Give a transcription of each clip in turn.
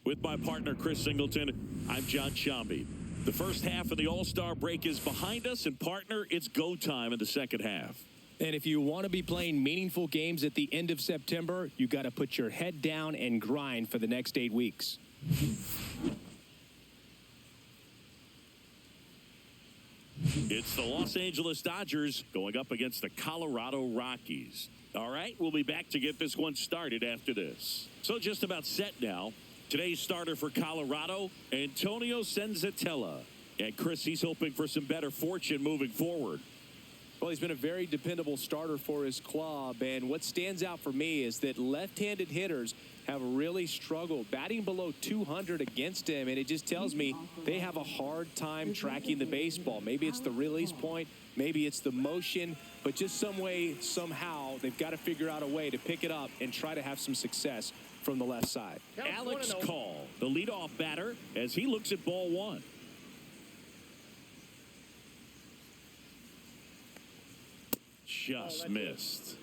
With my partner, Chris Singleton, I'm John Shambi. The first half of the All-Star break is behind us, and partner, it's go time in the second half. And if you want to be playing meaningful games at the end of September, you got to put your head down and grind for the next 8 weeks. It's the Los Angeles Dodgers going up against the Colorado Rockies. All right, we'll be back to get this one started after this. So just about set now. Today's starter for Colorado, Antonio Senzatella. And Chris, he's hoping for some better fortune moving forward. Well, he's been a very dependable starter for his club, and what stands out for me is that left-handed hitters have really struggled batting below 200 against him, and it just tells me they have a hard time tracking the baseball. Maybe it's the release point, maybe it's the motion, but just some way, somehow, they've got to figure out a way to pick it up and try to have some success from the left side. Alex Call, the leadoff batter, as he looks at ball one. Just missed.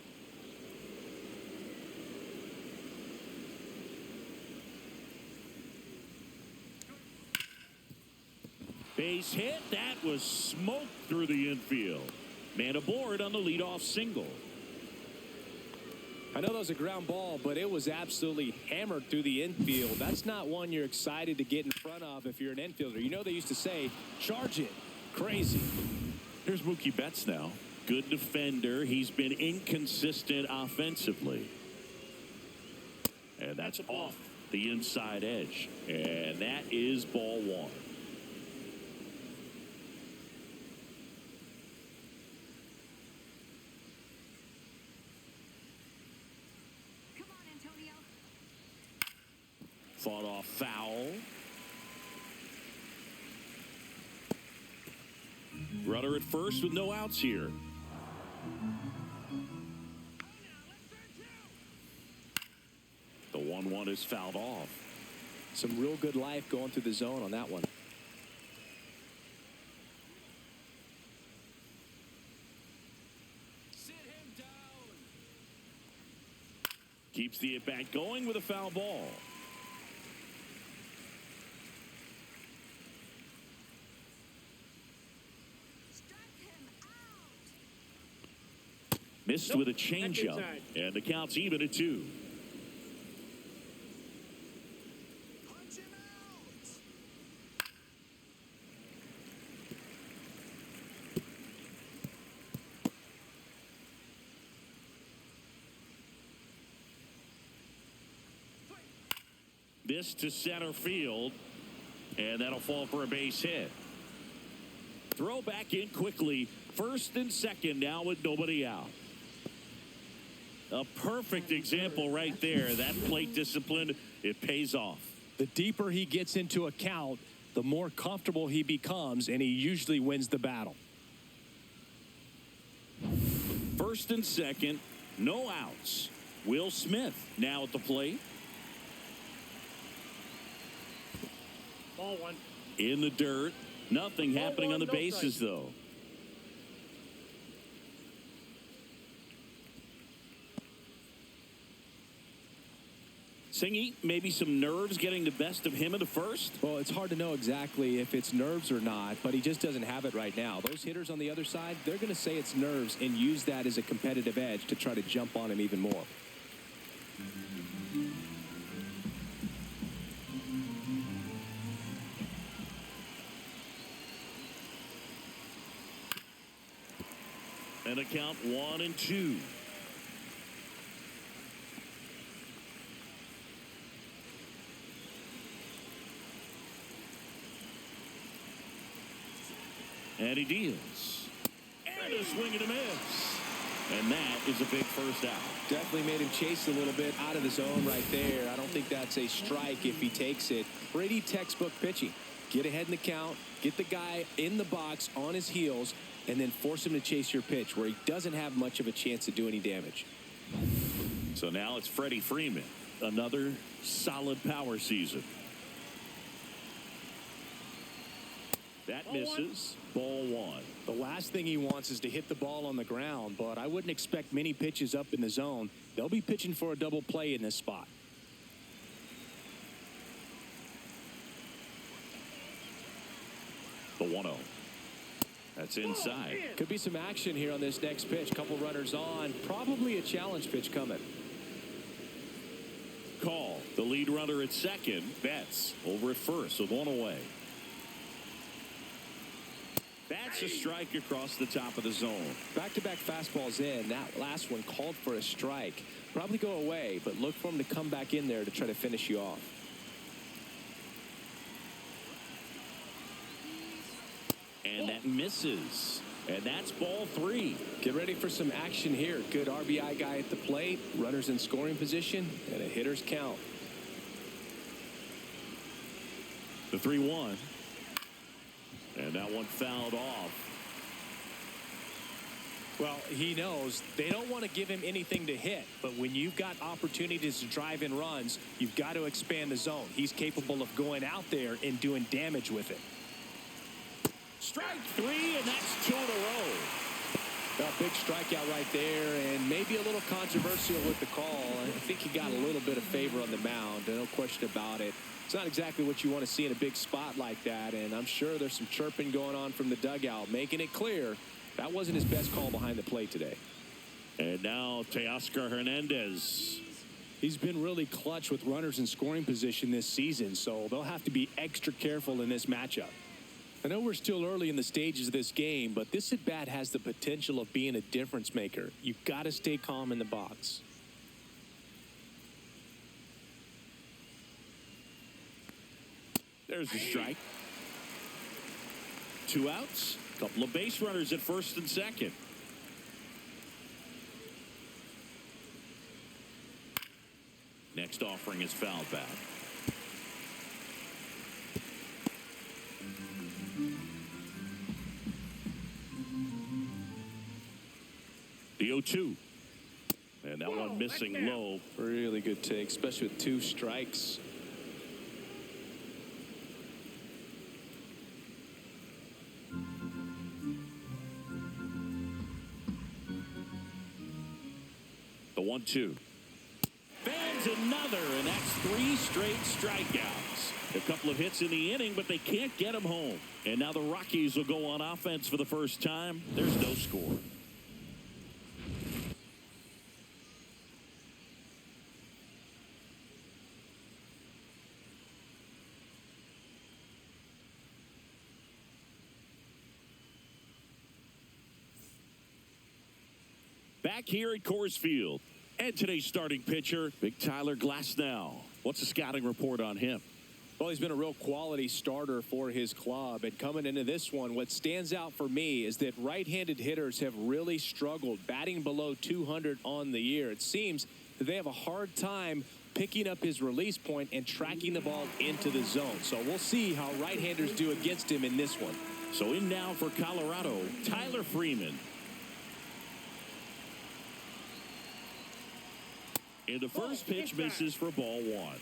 Base hit. That was smoked through the infield. Man aboard on the leadoff single. I know that was a ground ball, but it was absolutely hammered through the infield. That's not one you're excited to get in front of if you're an infielder. You know they used to say, charge it. Crazy. Here's Mookie Betts now. Good defender. He's been inconsistent offensively. And that's off the inside edge. And that is ball one. Come on, Antonio. Fought off foul. Runner at first with no outs here. The 1-1 is fouled off. Some real good life going through the zone on that one. Sit him down. Keeps the at-bat going with a foul ball. Missed with a changeup, and the count's even at 2. Punch him out. This to center field, and that'll fall for a base hit. Throw back in quickly. First and second now with nobody out. A perfect example right there. That plate discipline, it pays off. The deeper he gets into a count, the more comfortable he becomes, and he usually wins the battle. First and second, no outs. Will Smith now at the plate. Ball one. In the dirt. Nothing happening one, on the no bases, strike. though. Singy, maybe some nerves getting the best of him in the first. Well, it's hard to know exactly if it's nerves or not, but he just doesn't have it right now. Those hitters on the other side, they're going to say it's nerves and use that as a competitive edge to try to jump on him even more. And a count 1-2. And he deals. And a swing and a miss. And that is a big first out. Definitely made him chase a little bit out of the zone right there. I don't think that's a strike if he takes it. Pretty textbook pitching. Get ahead in the count, get the guy in the box on his heels, and then force him to chase your pitch where he doesn't have much of a chance to do any damage. So now it's Freddie Freeman. Another solid power season. That misses. Ball one. The last thing he wants is to hit the ball on the ground, but I wouldn't expect many pitches up in the zone. They'll be pitching for a double play in this spot. The 1-0. That's inside. Could be some action here on this next pitch. Couple runners on. Probably a challenge pitch coming. Call. The lead runner at second. Betts over at first with one away. That's a strike across the top of the zone. Back-to-back fastballs in. That last one called for a strike. Probably go away, but look for him to come back in there to try to finish you off. And that misses. And that's ball 3. Get ready for some action here. Good RBI guy at the plate. Runners in scoring position. And a hitter's count. The 3-1. And that one fouled off. Well, he knows they don't want to give him anything to hit. But when you've got opportunities to drive in runs, you've got to expand the zone. He's capable of going out there and doing damage with it. Strike 3, and that's 2 in a row. A big strikeout right there, and maybe a little controversial with the call. I think he got a little bit of favor on the mound, no question about it. It's not exactly what you want to see in a big spot like that, and I'm sure there's some chirping going on from the dugout, making it clear that wasn't his best call behind the plate today. And now Teoscar Hernandez. He's been really clutch with runners in scoring position this season, so they'll have to be extra careful in this matchup. I know we're still early in the stages of this game, but this at-bat has the potential of being a difference maker. You've got to stay calm in the box. There's the strike. 2 outs. Couple of base runners at first and second. Next offering is fouled back. The 0-2. And that one missing low. Really good take, especially with 2 strikes. The 1-2. Fans another, and that's 3 straight strikeouts. A couple of hits in the inning, but they can't get them home. And now the Rockies will go on offense for the first time. There's no score. Back here at Coors Field. And today's starting pitcher, Big Tyler Glasnow. What's the scouting report on him? Well, he's been a real quality starter for his club. And coming into this one, what stands out for me is that right-handed hitters have really struggled, batting below 200 on the year. It seems that they have a hard time picking up his release point and tracking the ball into the zone. So we'll see how right-handers do against him in this one. So in now for Colorado, Tyler Freeman. And the first pitch misses for ball 1.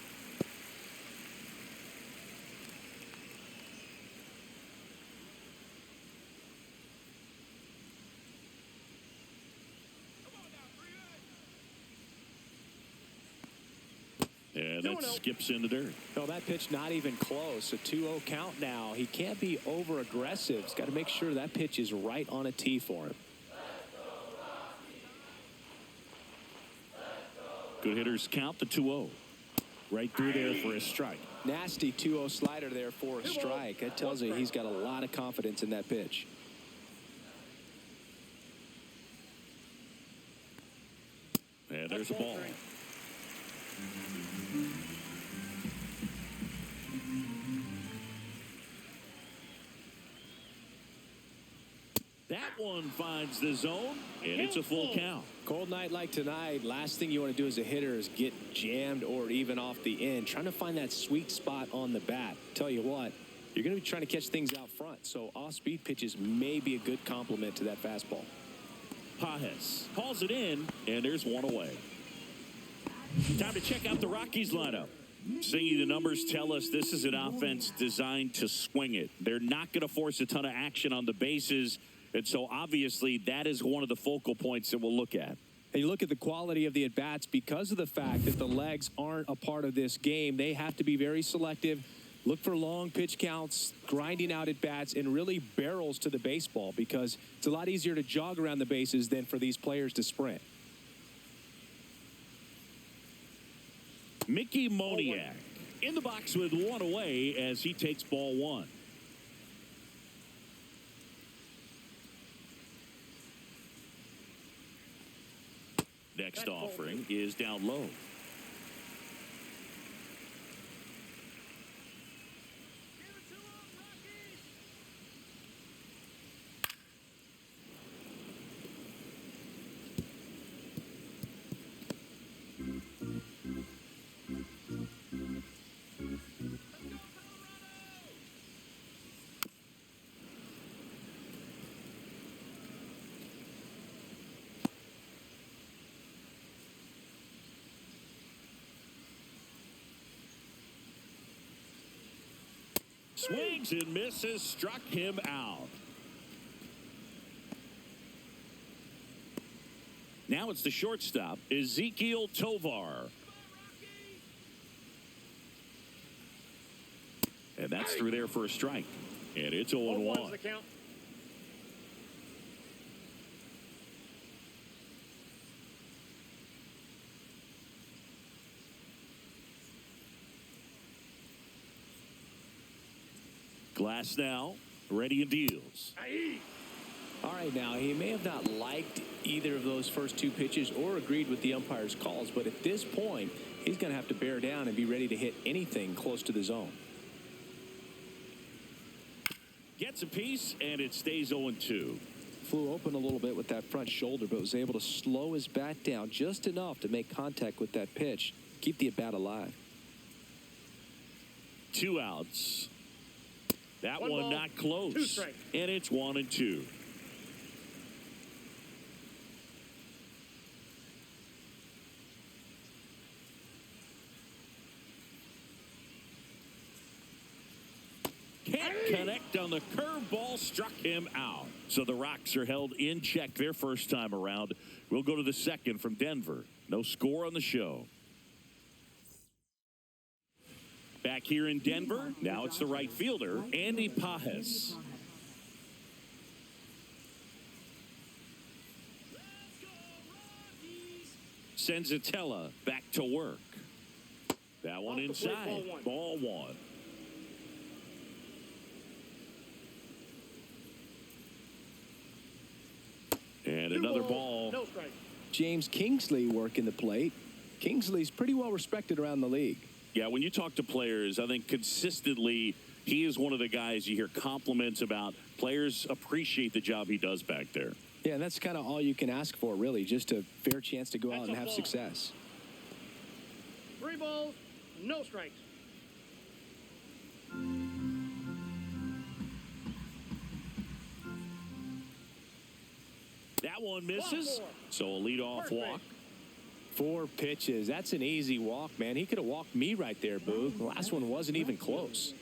And that skips in the dirt. No, that pitch not even close. A 2-0 count now. He can't be over-aggressive. He's got to make sure that pitch is right on a tee for him. Good hitters count the 2-0. Right through there for a strike. Nasty 2-0 slider there for a strike. That tells you he's got a lot of confidence in that pitch. And there's a ball. That one finds the zone, and it's a full count. Cold night like tonight, last thing you want to do as a hitter is get jammed or even off the end. Trying to find that sweet spot on the bat. Tell you what, you're going to be trying to catch things out front, so off-speed pitches may be a good complement to that fastball. Pajes hauls it in, and there's one away. Time to check out the Rockies lineup. Seeing the numbers tell us this is an offense designed to swing it. They're not going to force a ton of action on the bases. And so, obviously, that is one of the focal points that we'll look at. And you look at the quality of the at-bats because of the fact that the legs aren't a part of this game. They have to be very selective, Look for long pitch counts, grinding out at bats, and really barrels to the baseball because it's a lot easier to jog around the bases than for these players to sprint. Mickey Moniak in the box with one away as he takes ball one. Next offering is down low. Swings and misses, struck him out. Now it's the shortstop, Ezekiel Tovar. And that's through there for a strike. And it's 0-1. The count. Glass now, ready and deals. All right, now, he may have not liked either of those first two pitches or agreed with the umpire's calls, but at this point, he's going to have to bear down and be ready to hit anything close to the zone. Gets a piece, and it stays 0-2. Flew open a little bit with that front shoulder, but was able to slow his bat down just enough to make contact with that pitch, keep the at-bat alive. 2 outs. That one ball, not close. 2 strikes. And it's 1-2. Can't connect on the curveball, struck him out. So the Rocks are held in check their first time around. We'll go to the second from Denver. No score on the show. Back here in Denver, now it's the right fielder, Andy Pajes. Senzatella back to work. That one inside. Ball one. And another ball. No strike. James Kingsley working the plate. Kingsley's pretty well respected around the league. Yeah, when you talk to players, I think consistently he is one of the guys you hear compliments about. Players appreciate the job he does back there. Yeah, and that's kind of all you can ask for, really, just a fair chance to go out and have success. 3 balls, no strikes. That one misses, so a leadoff walk. 4 pitches. That's an easy walk, man. He could have walked me right there, Boo. The last one wasn't even close.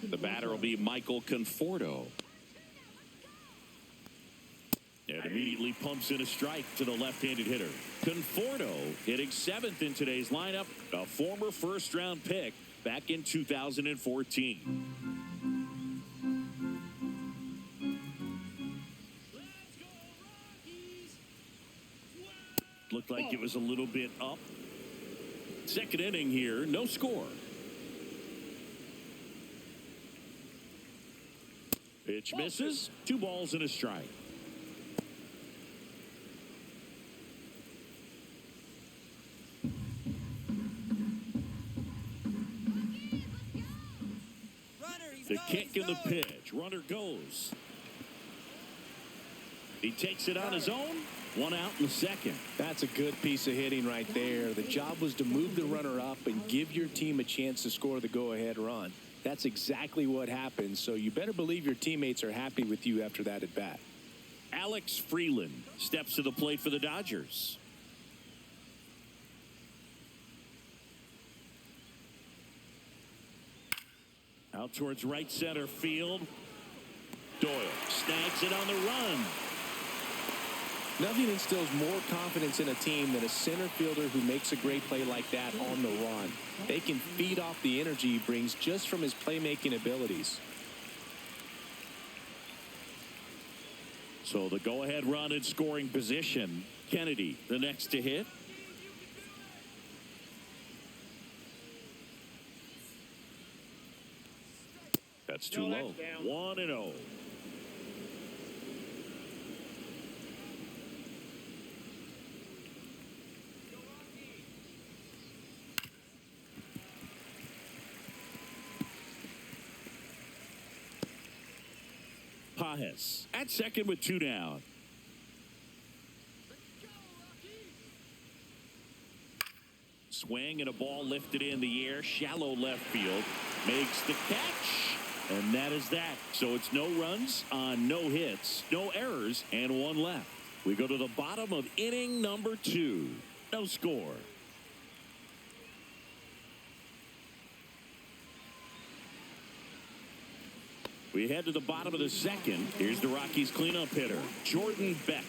The batter will be Michael Conforto. And immediately pumps in a strike to the left-handed hitter. Conforto hitting 7th in today's lineup, a former first-round pick back in 2014. Looked like it was a little bit up. Second inning here, no score. Pitch misses, 2 balls and a strike. The kick and the pitch. Runner goes. He takes it on his own. 1 out in the second. That's a good piece of hitting right there. The job was to move the runner up and give your team a chance to score the go-ahead run. That's exactly what happened, so you better believe your teammates are happy with you after that at bat. Alex Freeland steps to the plate for the Dodgers. Out towards right center field. Doyle snags it on the run. Nothing instills more confidence in a team than a center fielder who makes a great play like that on the run. They can feed off the energy he brings just from his playmaking abilities. So the go-ahead run in scoring position. Kennedy, the next to hit. That's too low. 1-0. Pajes at second with 2 down. Swing and a ball lifted in the air. Shallow left field. Makes the catch. And that is that. So it's no runs on no hits, no errors, and 1 left. We go to the bottom of inning number 2. No score. We head to the bottom of the second. Here's the Rockies cleanup hitter, Jordan Beck.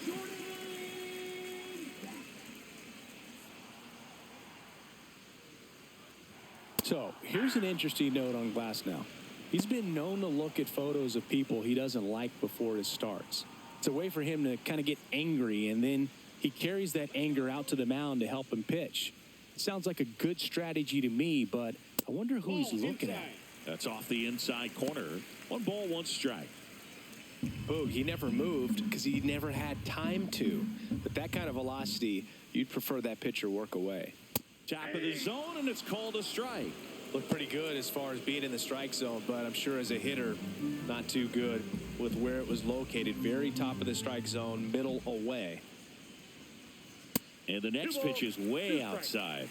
So here's an interesting note on Glasnow. He's been known to look at photos of people he doesn't like before it starts. It's a way for him to kind of get angry, and then he carries that anger out to the mound to help him pitch. It sounds like a good strategy to me, but I wonder who he's looking at. That's off the inside corner. 1 ball, 1 strike. Boog, he never moved because he never had time to. But that kind of velocity, you'd prefer that pitcher work away. Top of the zone, and it's called a strike. Looked pretty good as far as being in the strike zone, but I'm sure as a hitter, not too good with where it was located. Very top of the strike zone, middle away. And the next pitch is way outside.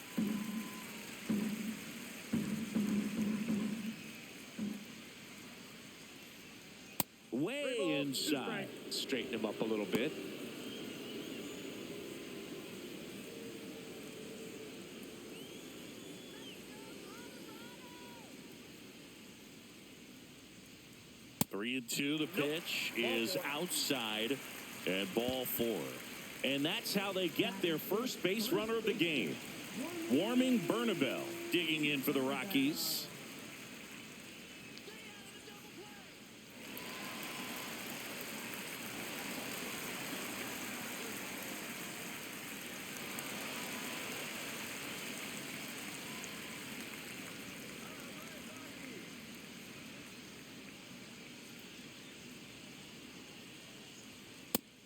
Way inside. Straighten him up a little bit. Three and 2. The pitch is outside, and ball 4. And that's how they get their first base runner of the game. Warming Bernabel digging in for the Rockies.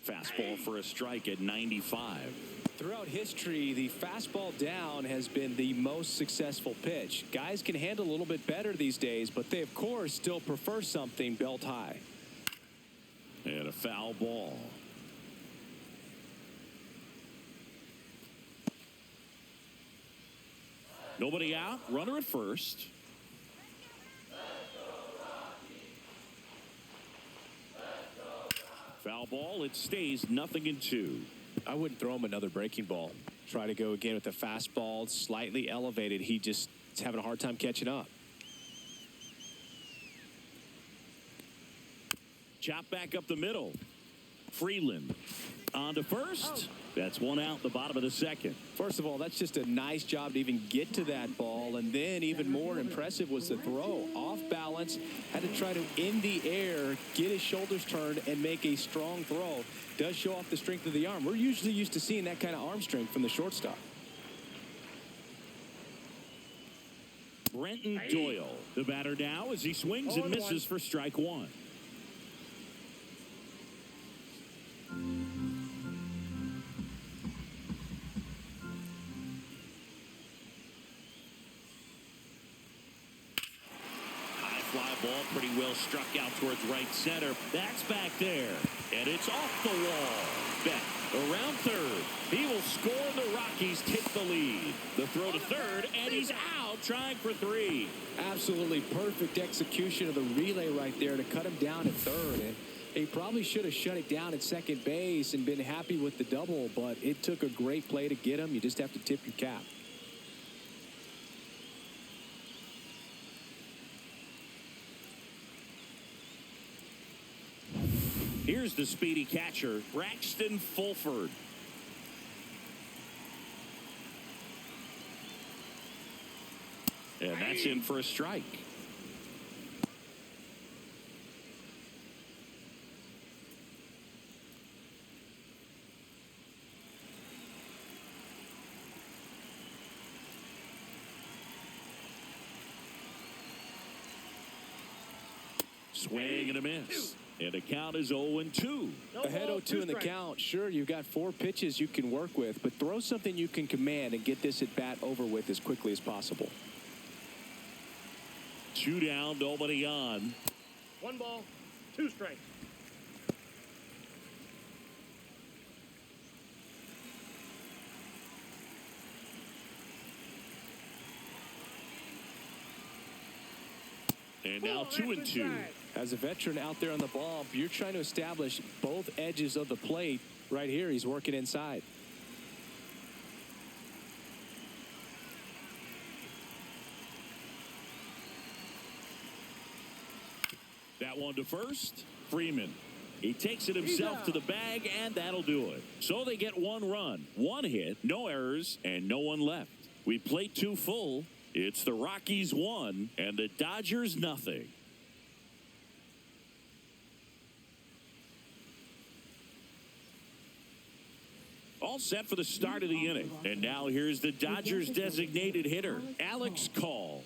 Fastball for a strike at 95. Throughout history, the fastball down has been the most successful pitch. Guys can handle a little bit better these days, but they, of course, still prefer something belt high. And a foul ball. Nobody out. Runner at first. Foul ball. It stays 0-2. I wouldn't throw him another breaking ball. Try to go again with the fastball, slightly elevated. He just is having a hard time catching up. Chop back up the middle. Freeland on to first. That's 1 out, the bottom of the second. First of all, that's just a nice job to even get to that ball. And then even more impressive was the throw. Off balance, had to try to, in the air, get his shoulders turned and make a strong throw. Does show off the strength of the arm. We're usually used to seeing that kind of arm strength from the shortstop. Brenton Doyle, the batter now, as he swings and misses for strike 1. Fly ball pretty well struck out towards right center. That's back there. And it's off the wall. Beck around third. He will score. The Rockies take the lead. The throw to third, and he's out trying for 3. Absolutely perfect execution of the relay right there to cut him down at third. And he probably should have shut it down at second base and been happy with the double, but it took a great play to get him. You just have to tip your cap. Here's the speedy catcher, Braxton Fulford. And that's in for a strike. Swing and a miss. And the count is 0-2. Ahead 0-2 in the count. Sure, you've got 4 pitches you can work with, but throw something you can command and get this at bat over with as quickly as possible. 2 down, nobody on. 1 ball, 2 strikes. And now 2-2. As a veteran out there on the ball, you're trying to establish both edges of the plate. Right here, he's working inside. That one to first. Freeman. He takes it himself to the bag, and that'll do it. So they get 1 run, 1 hit, no errors, and no one left. We played 2 full. It's the Rockies 1 and the Dodgers nothing. All set for the start of the inning. And now here's the Dodgers designated hitter, Alex Call.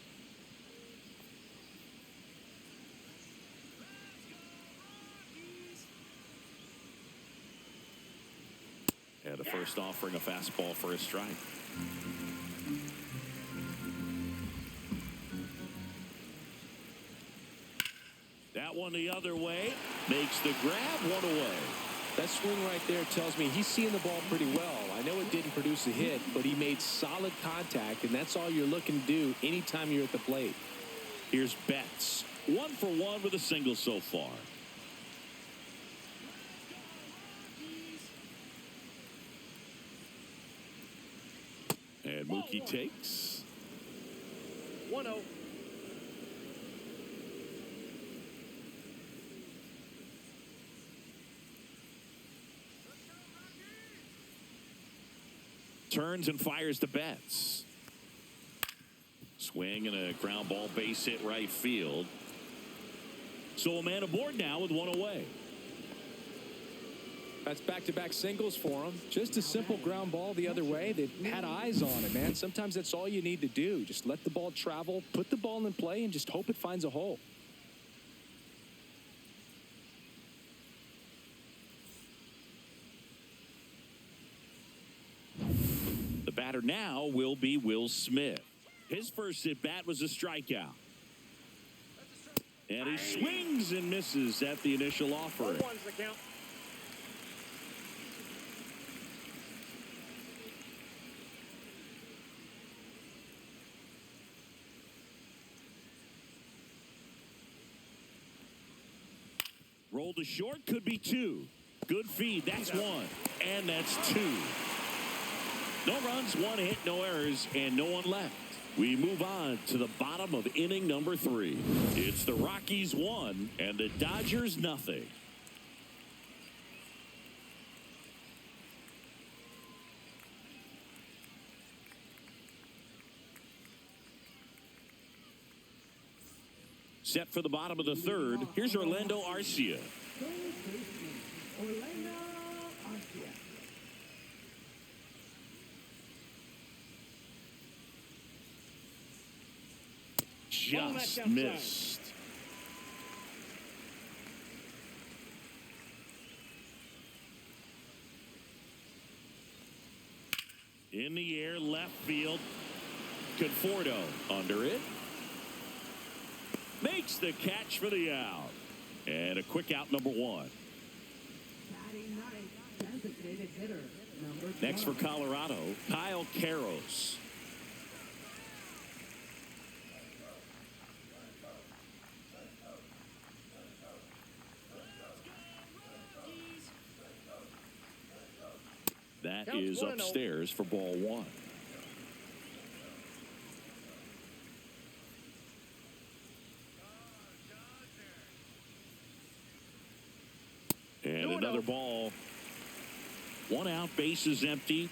And a first offering, a fastball for a strike. That one the other way. Makes the grab, 1 away. That swing right there tells me he's seeing the ball pretty well. I know it didn't produce a hit, but he made solid contact, and that's all you're looking to do anytime you're at the plate. Here's Betts. 1 for 1 with a single so far. And Mookie takes. 1-0. Turns and fires to Betts. Swing and a ground ball, base hit right field. So a man aboard now with 1 away. That's back-to-back singles for him. Just a simple ground ball the other way that had eyes on it, man. Sometimes that's all you need to do. Just let the ball travel, put the ball in play, and just hope it finds a hole. The batter now will be Will Smith. His first at-bat was a strikeout. And he swings and misses at the initial offering. 1-1's the count. Roll to short, could be 2. Good feed, that's 1. And that's 2. No runs, 1 hit, no errors, and no one left. We move on to the bottom of inning number 3. It's the Rockies 1 and the Dodgers nothing. Set for the bottom of the 3rd. Here's Orlando Arcia. Just missed. In the air, left field. Conforto under it. Makes the catch for the out. And a quick out, number 1. Next for Colorado, Kyle Karros. That is upstairs for ball 1. And Another ball. One out, bases empty.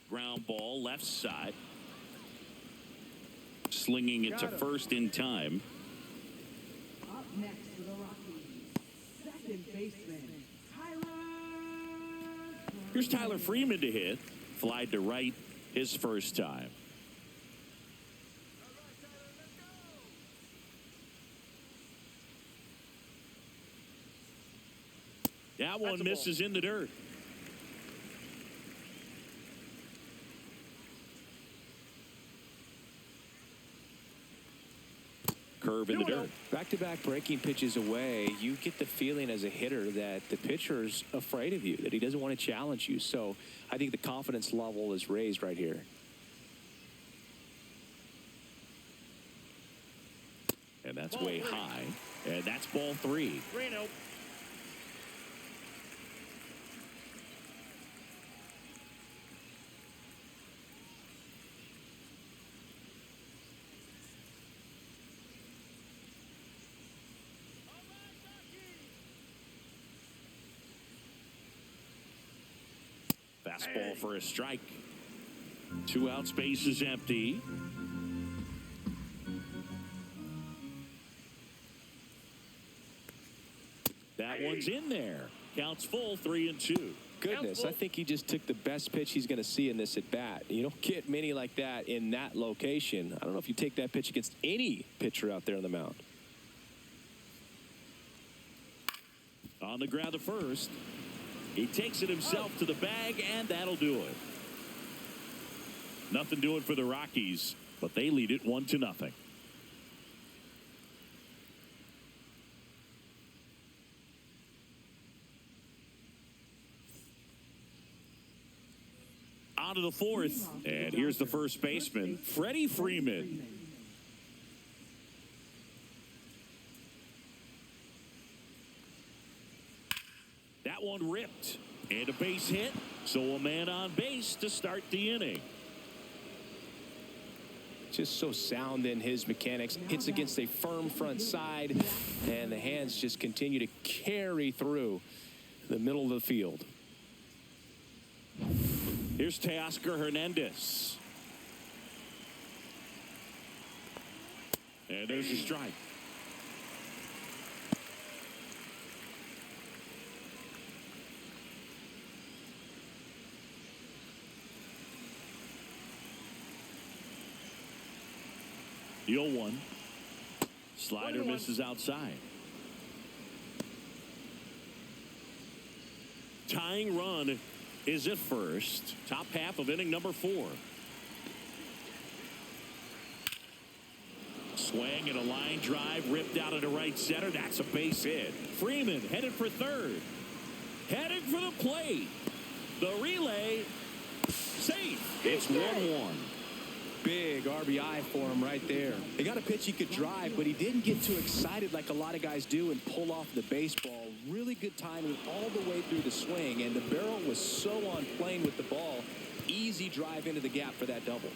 Ground ball, left side. Slinging it to first in time. Up next for the Rockies, second baseman, Here's Tyler Freeman to hit. Flied to right his first time. That one misses in the dirt. Curve in the dirt. Back-to-back breaking pitches away, you get the feeling as a hitter that the pitcher's afraid of you, that he doesn't want to challenge you. So I think the confidence level is raised right here. And that's way high. And that's ball 3. 3-0. Fastball for a strike. 2 outs, bases empty. That one's in there. Counts full, 3-2. Goodness, I think he just took the best pitch he's going to see in this at bat. You don't get many like that in that location. I don't know if you take that pitch against any pitcher out there on the mound. On the ground to first. He takes it himself to the bag, and that'll do it. Nothing doing for the Rockies, but they lead it 1-0. On to the fourth, and here's the first baseman, Freddie Freeman. That one ripped, and a base hit, so a man on base to start the inning. Just so sound in his mechanics. Hits against a firm front side, and the hands just continue to carry through the middle of the field. Here's Teoscar Hernandez. And there's a strike. The 0-1. Slider misses outside. Tying run is at first. Top half of inning number 4. Swing and a line drive ripped out into right center. That's a base hit. Freeman headed for third. Headed for the plate. The relay. Safe. It's 1-1. Big RBI for him right there. They got a pitch he could drive, but he didn't get too excited like a lot of guys do and pull off the baseball. Really good timing all the way through the swing, and the barrel was so on plane with the ball. Easy drive into the gap for that double.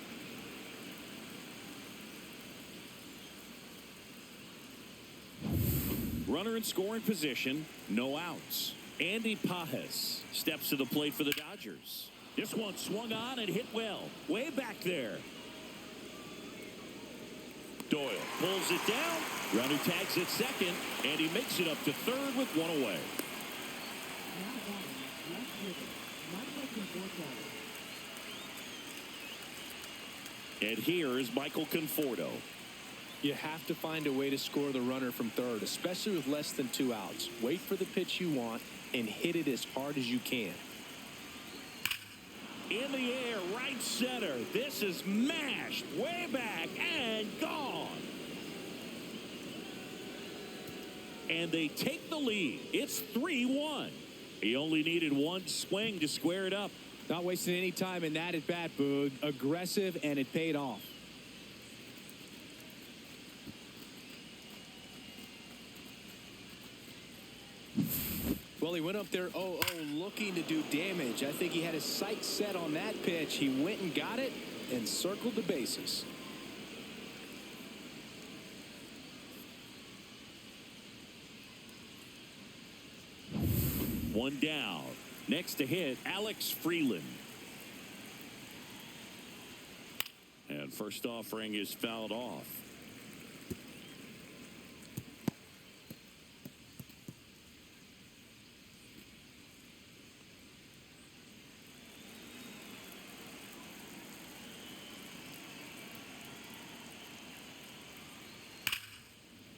Runner in scoring position, no outs. Andy Pajes steps to the plate for the Dodgers. This one swung on and hit well. Way back there. Doyle pulls it down. Runner tags at second, and he makes it up to third with one away. And here is Michael Conforto. You have to find a way to score the runner from third, especially with less than 2 outs. Wait for the pitch you want and hit it as hard as you can. In the air, right center. This is mashed way back and gone. And they take the lead. It's 3-1. He only needed one swing to square it up. Not wasting any time in that at bat, Boog. Aggressive, and it paid off. Well, he went up there 0-0 looking to do damage. I think he had his sights set on that pitch. He went and got it and circled the bases. One down. Next to hit, Alex Freeland. And first offering is fouled off.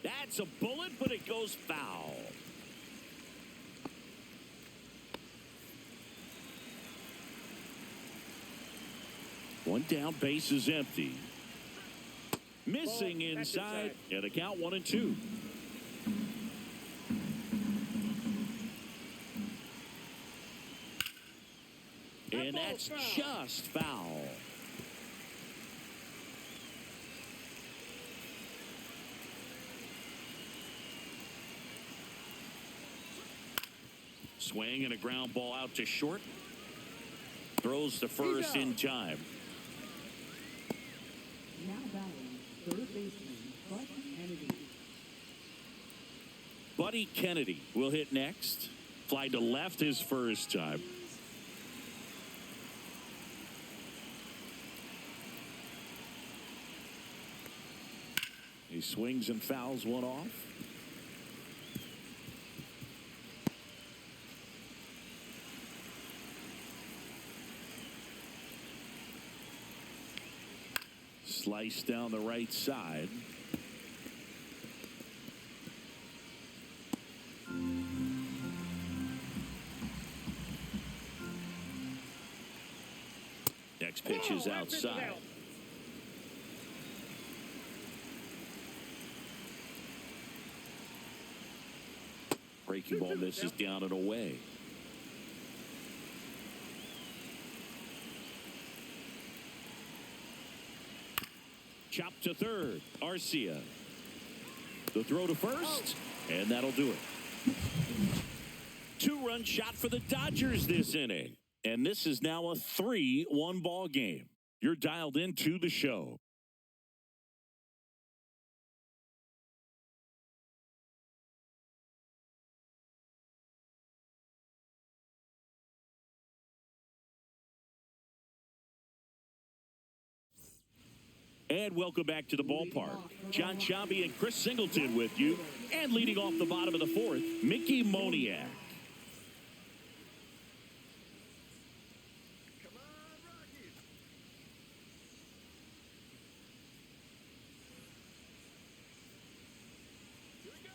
That's a bullet, but it goes foul. One down, base is empty. Missing inside, and a count 1-2. And that's just foul. Swing and a ground ball out to short. Throws to first in time. Now batting, third baseman, Buddy Kennedy. Buddy Kennedy will hit next. Fly to left his first time. He swings and fouls one off. Slice down the right side. Next pitch is outside. Breaking ball misses down and away. Chop to third. Arcia. The throw to first, and that'll do it. Two-run shot for the Dodgers this inning. And this is now a 3-1 ball game. You're dialed into the show. And welcome back to the ballpark. John Sciambi and Chris Singleton with you. And leading off the bottom of the fourth, Mickey Moniak. Come on, Rockies. Here we go,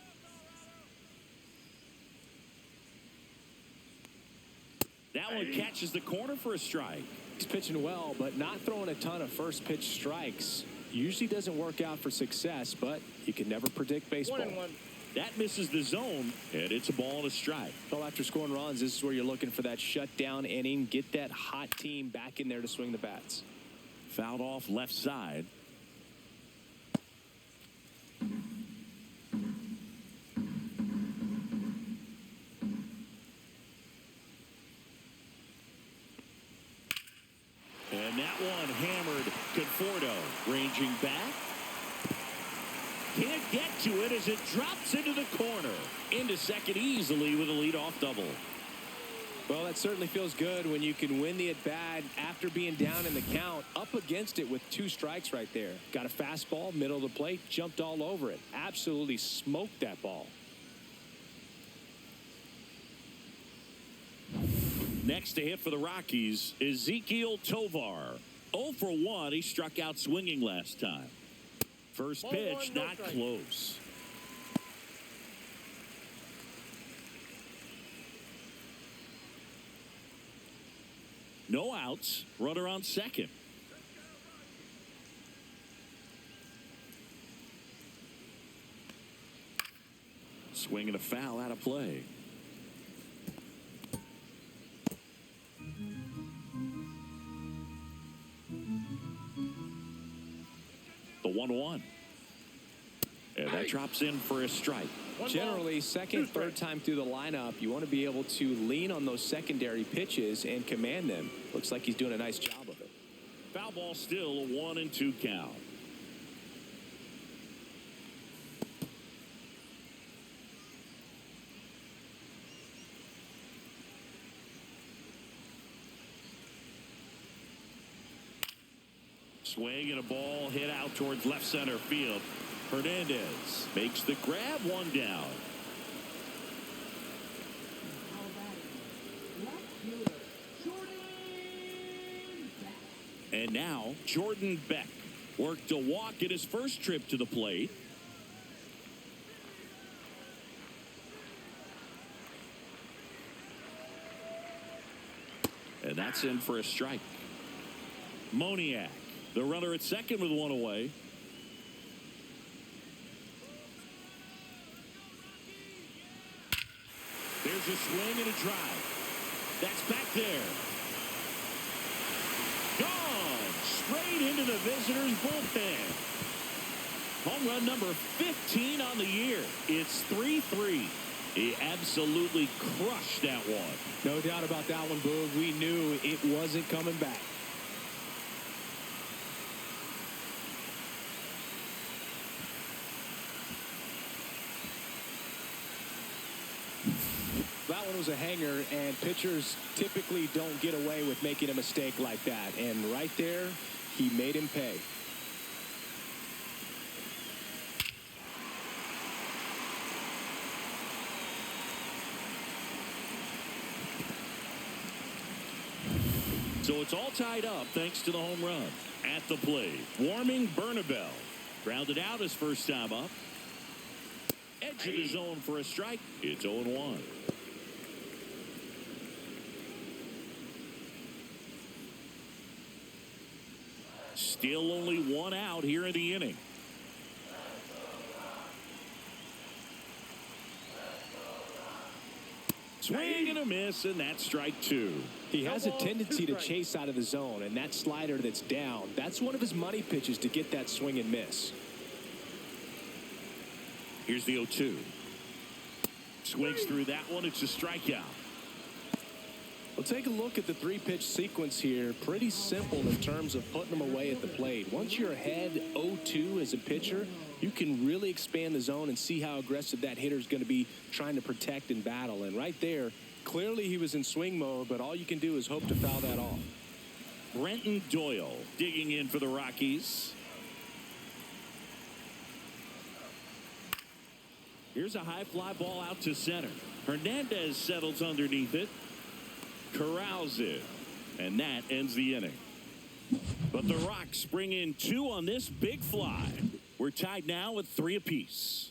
Colorado. That one catches the corner for a strike. He's pitching well, but not throwing a ton of first pitch strikes. Usually doesn't work out for success, but you can never predict baseball. 1-1. That misses the zone, and it's a ball and a strike. Well, after scoring runs, this is where you're looking for that shutdown inning. Get that hot team back in there to swing the bats. Fouled off left side. And that one hammered. Conforto ranging back. Can't get to it as it drops into the corner. Into second easily with a leadoff double. Well, that certainly feels good when you can win the at-bat after being down in the count, up against it with 2 strikes right there. Got a fastball, middle of the plate, jumped all over it. Absolutely smoked that ball. Next to hit for the Rockies, Ezequiel Tovar. 0 for 1. He struck out swinging last time. First Ball pitch, one, no not strike. close. No outs. Runner on second. Swing and a foul out of play. The 1-1. And And that drops in for a strike. Generally, second, third time through the lineup, you want to be able to lean on those secondary pitches and command them. Looks like he's doing a nice job of it. Foul ball still, a 1-2 count. Swing and a ball hit out towards left center field. Hernandez makes the grab, one down. And now Jordan Beck worked a walk in his first trip to the plate. And that's in for a strike. Moniak, the runner at second with one away. There's a swing and a drive. That's back there. Gone straight into the visitors' bullpen. Home run number 15 on the year. It's 3-3. He absolutely crushed that one. No doubt about that one, Boog. We knew it wasn't coming back. That one was a hanger, and pitchers typically don't get away with making a mistake like that. And right there, he made him pay. So it's all tied up thanks to the home run. At the plate, Warming Bernabel. Grounded out his first time up. Edge of the zone for a strike. It's 0-1. Still only one out here in the inning. Swing and a miss, and that's strike two. He has a tendency to chase out of the zone, and that slider that's down, that's one of his money pitches to get that swing and miss. Here's the 0-2. Swings through that one. It's a strikeout. Well, take a look at the three-pitch sequence here. Pretty simple in terms of putting them away at the plate. Once you're ahead 0-2 as a pitcher, you can really expand the zone and see how aggressive that hitter is going to be trying to protect and battle. And right there, clearly he was in swing mode, but all you can do is hope to foul that off. Brenton Doyle digging in for the Rockies. Here's a high fly ball out to center. Hernandez settles underneath it. Corrals it. And that ends the inning. But the Rocks bring in two on this big fly. We're tied now with 3 apiece.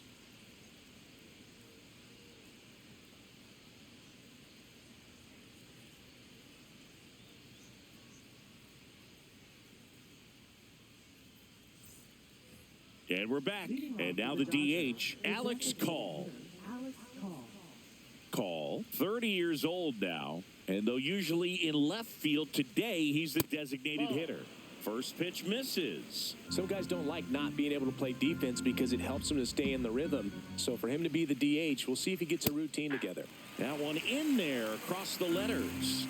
And we're back. And now the DH, Alex Call. Call, 30 years old now. And though usually in left field, today he's the designated hitter. First pitch misses. Some guys don't like not being able to play defense because it helps them to stay in the rhythm. So for him to be the DH, we'll see if he gets a routine together. That one in there across the letters.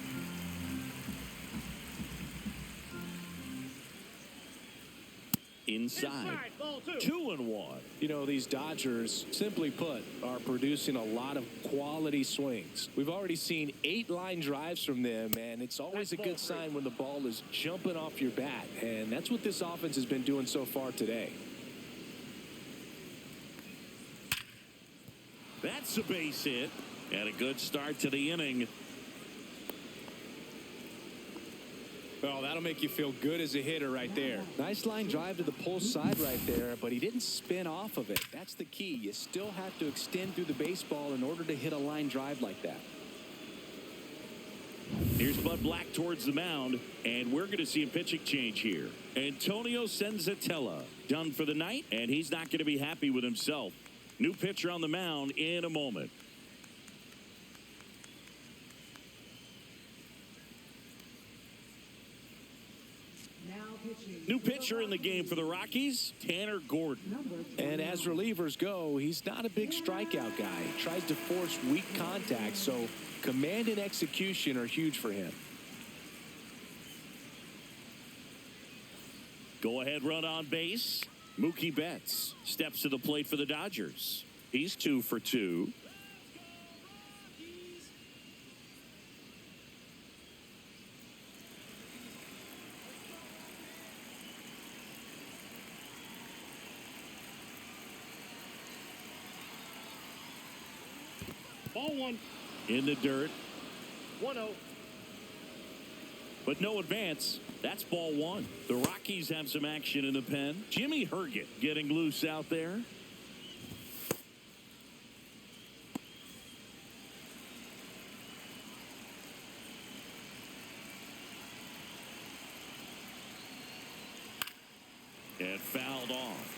Inside. Ball 2-1. You know, these Dodgers, simply put, are producing a lot of quality swings. We've already seen 8 line drives from them, and it's always a good sign when the ball is jumping off your bat. And that's what this offense has been doing so far today. That's a base hit. And a good start to the inning. Oh, that'll make you feel good as a hitter right there. Nice line drive to the pull side right there, but he didn't spin off of it. That's the key. You still have to extend through the baseball in order to hit a line drive like that. Here's Bud Black towards the mound, and we're going to see a pitching change here. Antonio Senzatella done for the night, and he's not going to be happy with himself. New pitcher on the mound in a moment. Now pitching. New pitcher in the game for the Rockies, Tanner Gordon. Number And as relievers go, he's not a big strikeout guy. He tries to force weak contact, so command and execution are huge for him. Go ahead run on base. Mookie Betts steps to the plate for the Dodgers. He's 2 for 2. Ball one. In the dirt, 1-0. but no advance. That's ball one. The Rockies have some action in the pen. Jimmy Herget getting loose out there. And fouled off.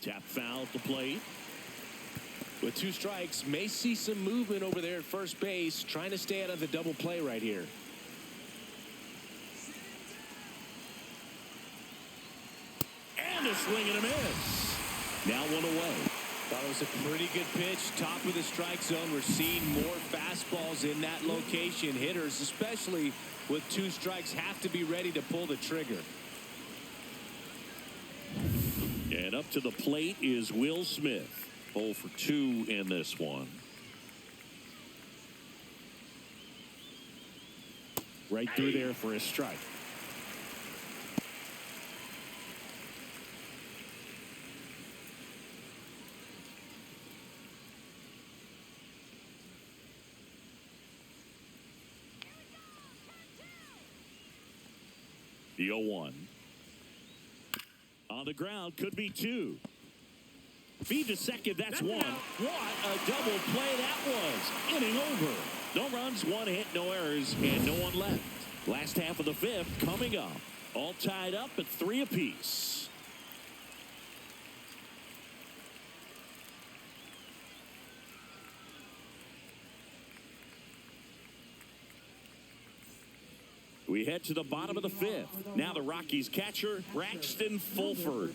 Tap foul at the plate. With 2 strikes, may see some movement over there at first base, trying to stay out of the double play right here. And a swing and a miss. Now 1 away. Thought it was a pretty good pitch. Top of the strike zone. We're seeing more fastballs in that location. Hitters, especially with 2 strikes, have to be ready to pull the trigger. And up to the plate is Will Smith. 0 for 2 in this one. Right through there for a strike. The 0-1. On the ground, could be 2. Feed to second, that's 1. What a double play that was. Inning over. No runs, 1 hit, no errors, and no one left. Last half of the 5th coming up. All tied up at 3 apiece. We head to the bottom of the 5th. Now the Rockies catcher, Braxton Fulford.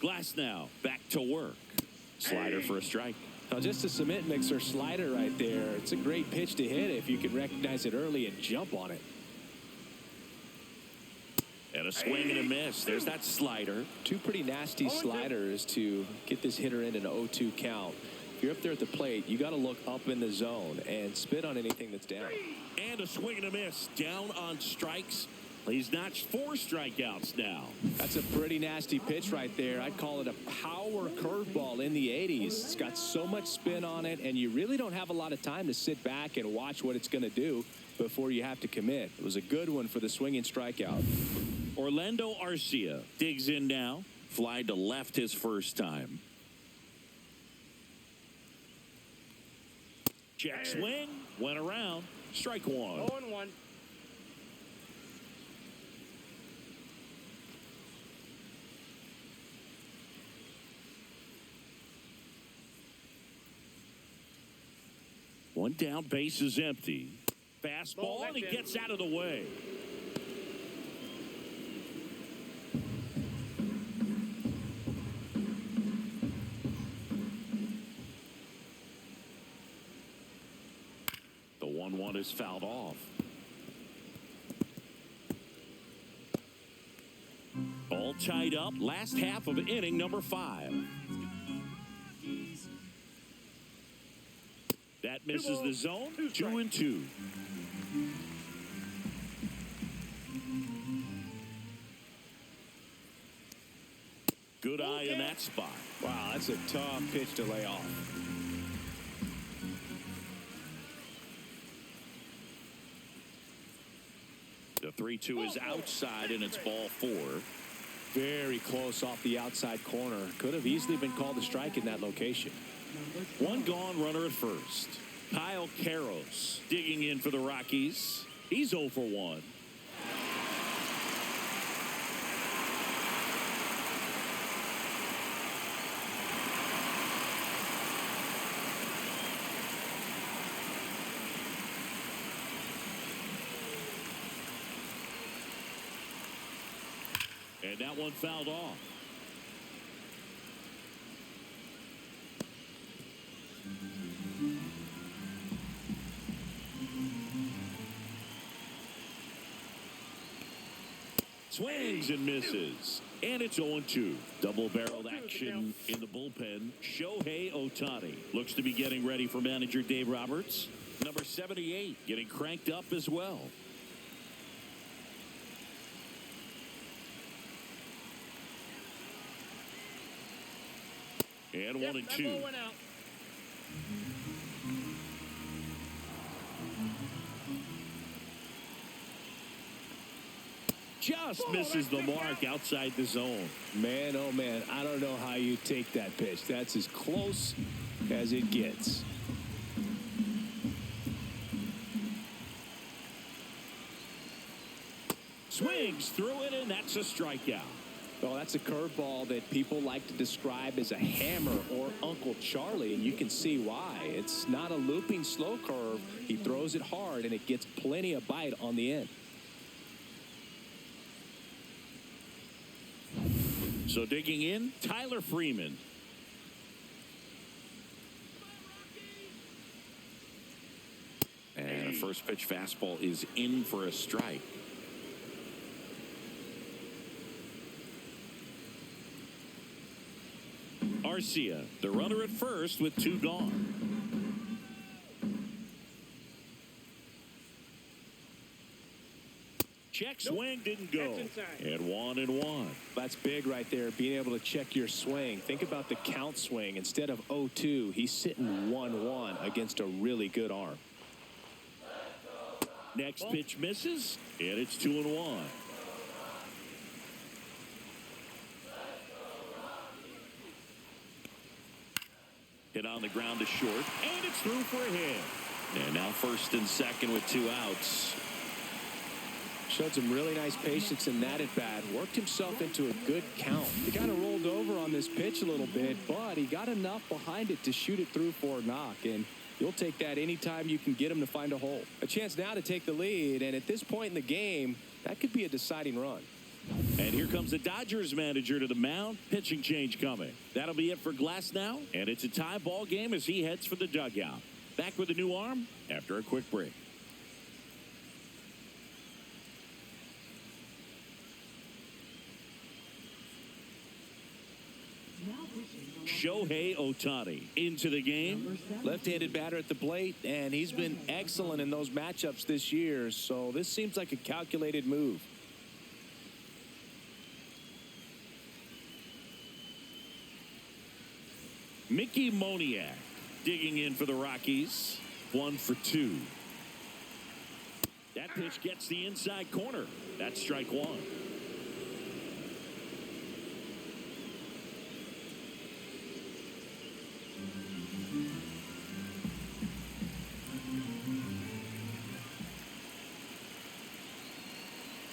Glass now back to work. Slider for a strike. Now just a cement mixer slider right there. It's a great pitch to hit if you can recognize it early and jump on it. And a swing and a miss. There's that slider. 2 pretty nasty sliders to get this hitter in an 0-2 count. If you're up there at the plate, you got to look up in the zone and spit on anything that's down. And a swing and a miss. Down on strikes. He's notched 4 strikeouts now. That's a pretty nasty pitch right there. I'd call it a power curveball in the 80s. It's got so much spin on it, and you really don't have a lot of time to sit back and watch what it's going to do before you have to commit. It was a good one for the swinging strikeout. Orlando Arcia digs in now. Fly to left his first time. Check swing. Went around. Strike 1. 0-1. One down, base is empty. Fastball, Ball and he left in. gets out of the way. The 1-1 is fouled off. All tied up. Last half of inning number 5. That misses the zone. 2-2. Good eye in that spot. Wow, that's a tough pitch to lay off. The 3-2 is outside, and it's ball 4. Very close off the outside corner. Could have easily been called a strike in that location. One gone, runner at first. Kyle Karros digging in for the Rockies. He's 0 for 1. And that one fouled off. Swings and misses. And it's 0-2. Double-barreled action in the bullpen. Shohei Ohtani looks to be getting ready for manager Dave Roberts. Number 78 getting cranked up as well. And 1-2. That ball went out. Just misses the mark outside the zone. Man, oh man, I don't know how you take that pitch. That's as close as it gets. Swings through it, and that's a strikeout. Well, that's a curveball that people like to describe as a hammer or Uncle Charlie, and you can see why. It's not a looping slow curve. He throws it hard, and it gets plenty of bite on the end. So digging in, Tyler Freeman. And a first pitch fastball is in for a strike. Arcia, the runner at first with 2 gone. Check swing didn't go. And 1-1. That's big right there, being able to check your swing. Think about the count swing. Instead of 0-2, he's sitting 1-1 against a really good arm. Next pitch misses, and it's 2-1. Hit on the ground to short, and it's through for a hit. And now first and second with 2 outs. Showed some really nice patience in that at bat. Worked himself into a good count. He kind of rolled over on this pitch a little bit, but he got enough behind it to shoot it through for a knock. And you'll take that anytime you can get him to find a hole. A chance now to take the lead, and at this point in the game, that could be a deciding run. And here comes the Dodgers manager to the mound. Pitching change coming. That'll be it for Glass now, and it's a tie ball game as he heads for the dugout. Back with a new arm after a quick break. Shohei Ohtani into the game. Left-handed batter at the plate, and he's been excellent in those matchups this year, so this seems like a calculated move. Mickey Moniak digging in for the Rockies. 1 for 2. That pitch gets the inside corner. That's strike 1.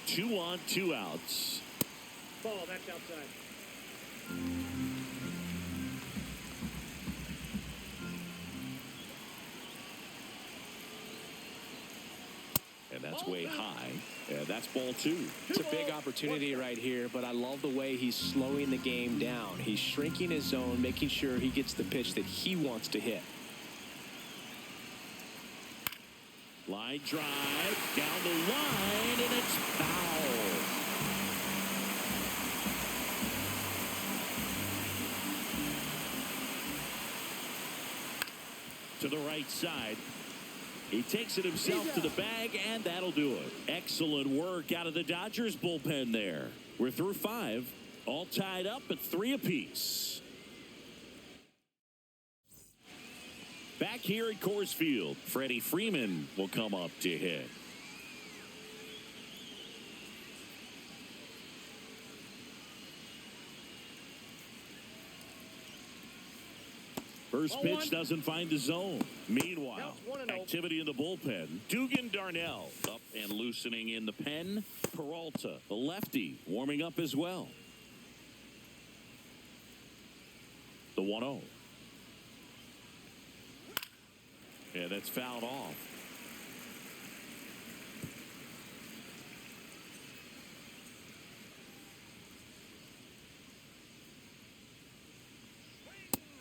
Two on, 2 outs. Ball, that's outside. And that's way high. Yeah, that's ball 2. It's a big opportunity right here, but I love the way he's slowing the game down. He's shrinking his zone, making sure he gets the pitch that he wants to hit. Line drive, down the line, and it's foul. To the right side. He takes it himself to the bag, and that'll do it. Excellent work out of the Dodgers bullpen there. We're through 5, all tied up at 3 apiece. Back here at Coors Field, Freddie Freeman will come up to hit. First pitch doesn't find the zone. Meanwhile, Counts 1-0. activity in the bullpen. Dugan Darnell up and loosening in the pen. Peralta, the lefty, warming up as well. The 1-0. And that's fouled off.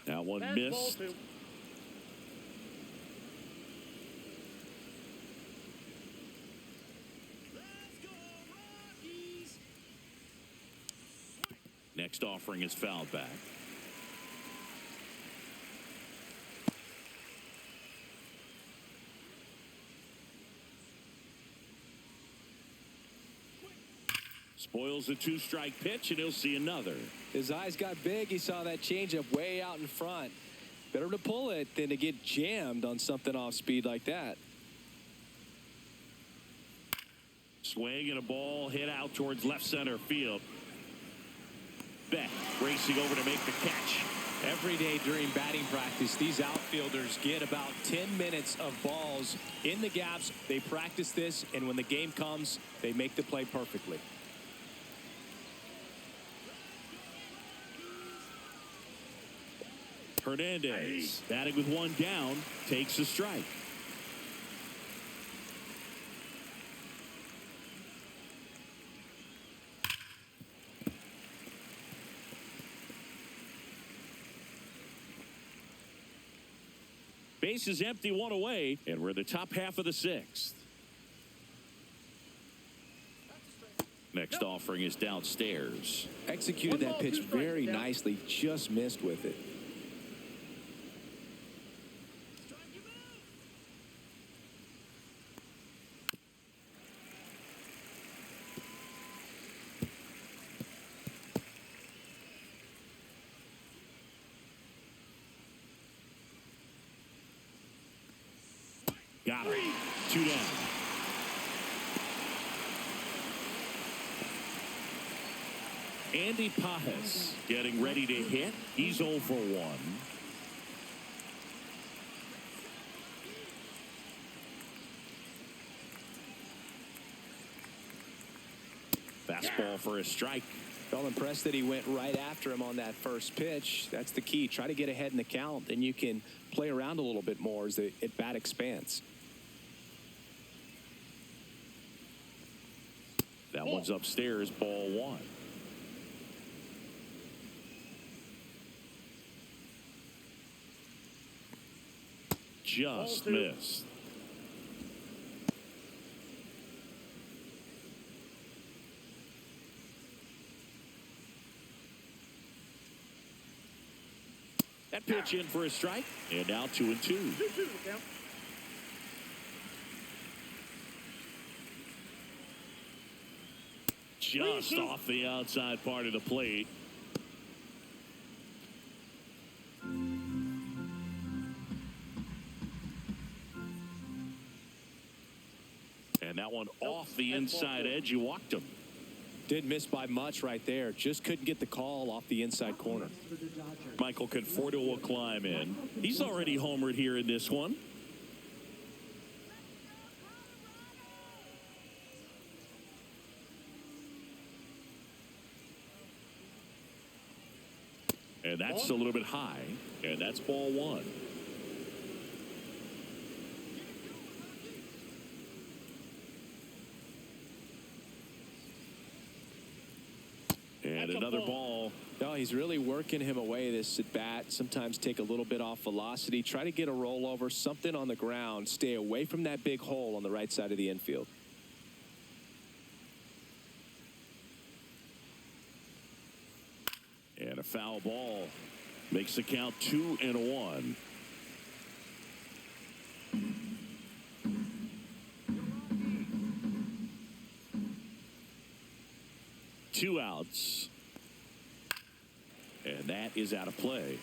That one That's missed. ball 2. Next offering is fouled back. Spoils a 2-strike pitch, and he'll see another. His eyes got big. He saw that changeup way out in front. Better to pull it than to get jammed on something off speed like that. Swing and a ball hit out towards left center field. Beck racing over to make the catch. Every day during batting practice, these outfielders get about 10 minutes of balls in the gaps. They practice this, and when the game comes, they make the play perfectly. Hernandez, batting with one down, takes a strike. Base is empty, one away, and we're in the top half of the 6th. Next offering is downstairs. Executed that pitch very nicely, just missed with it. Got it. 2 down. Andy Pajes getting ready to hit. He's 0 for 1. Fastball for a strike. Felt impressed that he went right after him on that first pitch. That's the key. Try to get ahead in the count, and you can play around a little bit more as the at-bat expands. That one's upstairs, ball 1. Just missed. That pitch in for a strike, and now 2-2. 2-2 the count. Just off the outside part of the plate. And that one off the inside edge. You walked him. Didn't miss by much right there. Just couldn't get the call off the inside corner. Michael Conforto will climb in. He's already homered here in this one. And that's a little bit high. And that's ball 1. And another ball. No, he's really working him away this at bat. Sometimes take a little bit off velocity. Try to get a rollover, something on the ground. Stay away from that big hole on the right side of the infield. And a foul ball makes the count 2-1. Two outs. And that is out of play.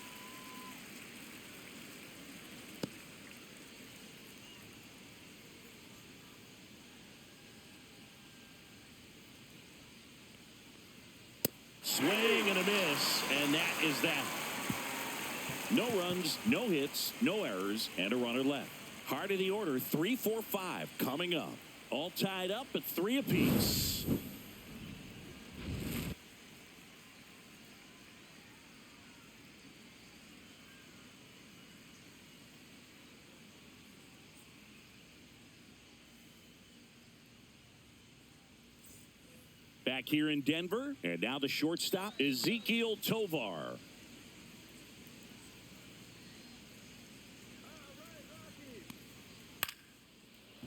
Swing and a miss, and that is that. No runs, no hits, no errors, and a runner left. Heart of the order, 3, 4, 5 coming up. All tied up at 3 apiece. Back here in Denver, and now the shortstop, Ezekiel Tovar.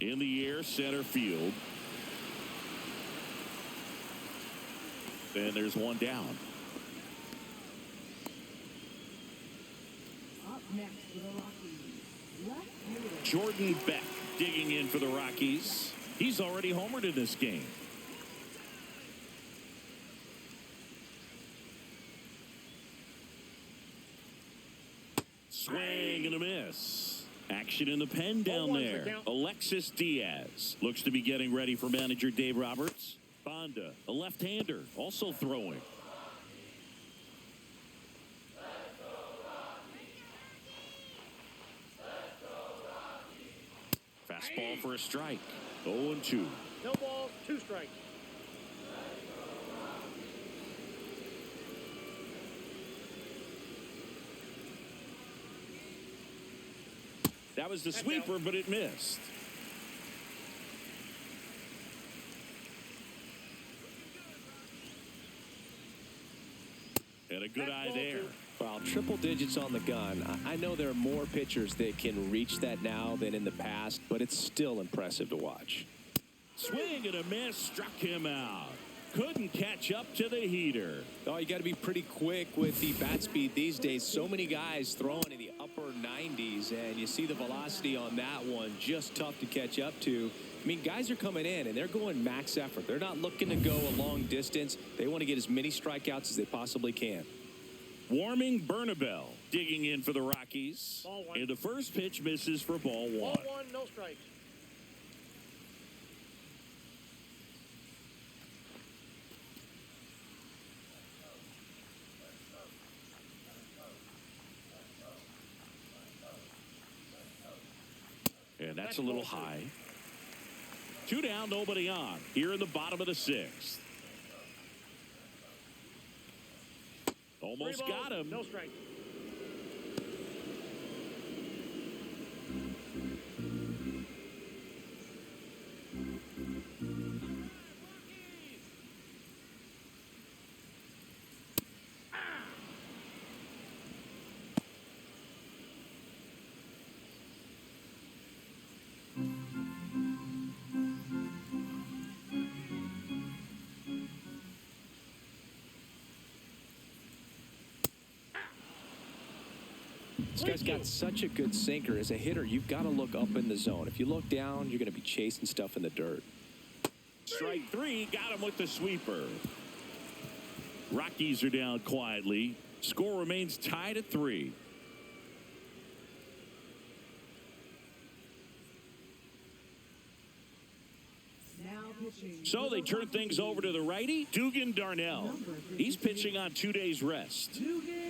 In the air, center field. And there's one down. Up next for the Rockies, left fielder. Jordan Beck digging in for the Rockies. He's already homered in this game. Swing and a miss. Action in the pen down there. Alexis Diaz looks to be getting ready for manager Dave Roberts. Bonda, a left-hander, also throwing. Fastball for a strike. 0-2. No balls, 2 strikes. That was the sweeper, but it missed. And a good eye there. Well, triple digits on the gun. I know there are more pitchers that can reach that now than in the past, but it's still impressive to watch. Swing and a miss, struck him out. Couldn't catch up to the heater. Oh, you got to be pretty quick with the bat speed these days. So many guys throwing in the upper 90s, and you see the velocity on that one, just tough to catch up to. I mean, guys are coming in, and they're going max effort. They're not looking to go a long distance. They want to get as many strikeouts as they possibly can. Warming Bernabel digging in for the Rockies. Ball 1. And the first pitch misses for ball 1. Ball 1, no strikes. And that's a little high. 2 down, nobody on. Here in the bottom of the 6th. Almost got him. No strikes. This guy's got such a good sinker. As a hitter, you've got to look up in the zone. If you look down, you're going to be chasing stuff in the dirt. Strike 3, got him with the sweeper. Rockies are down quietly. Score remains tied at 3. Now pitching. So they turn things over to the righty, Dugan Darnell. He's pitching on 2 days rest. Dugan Darnell.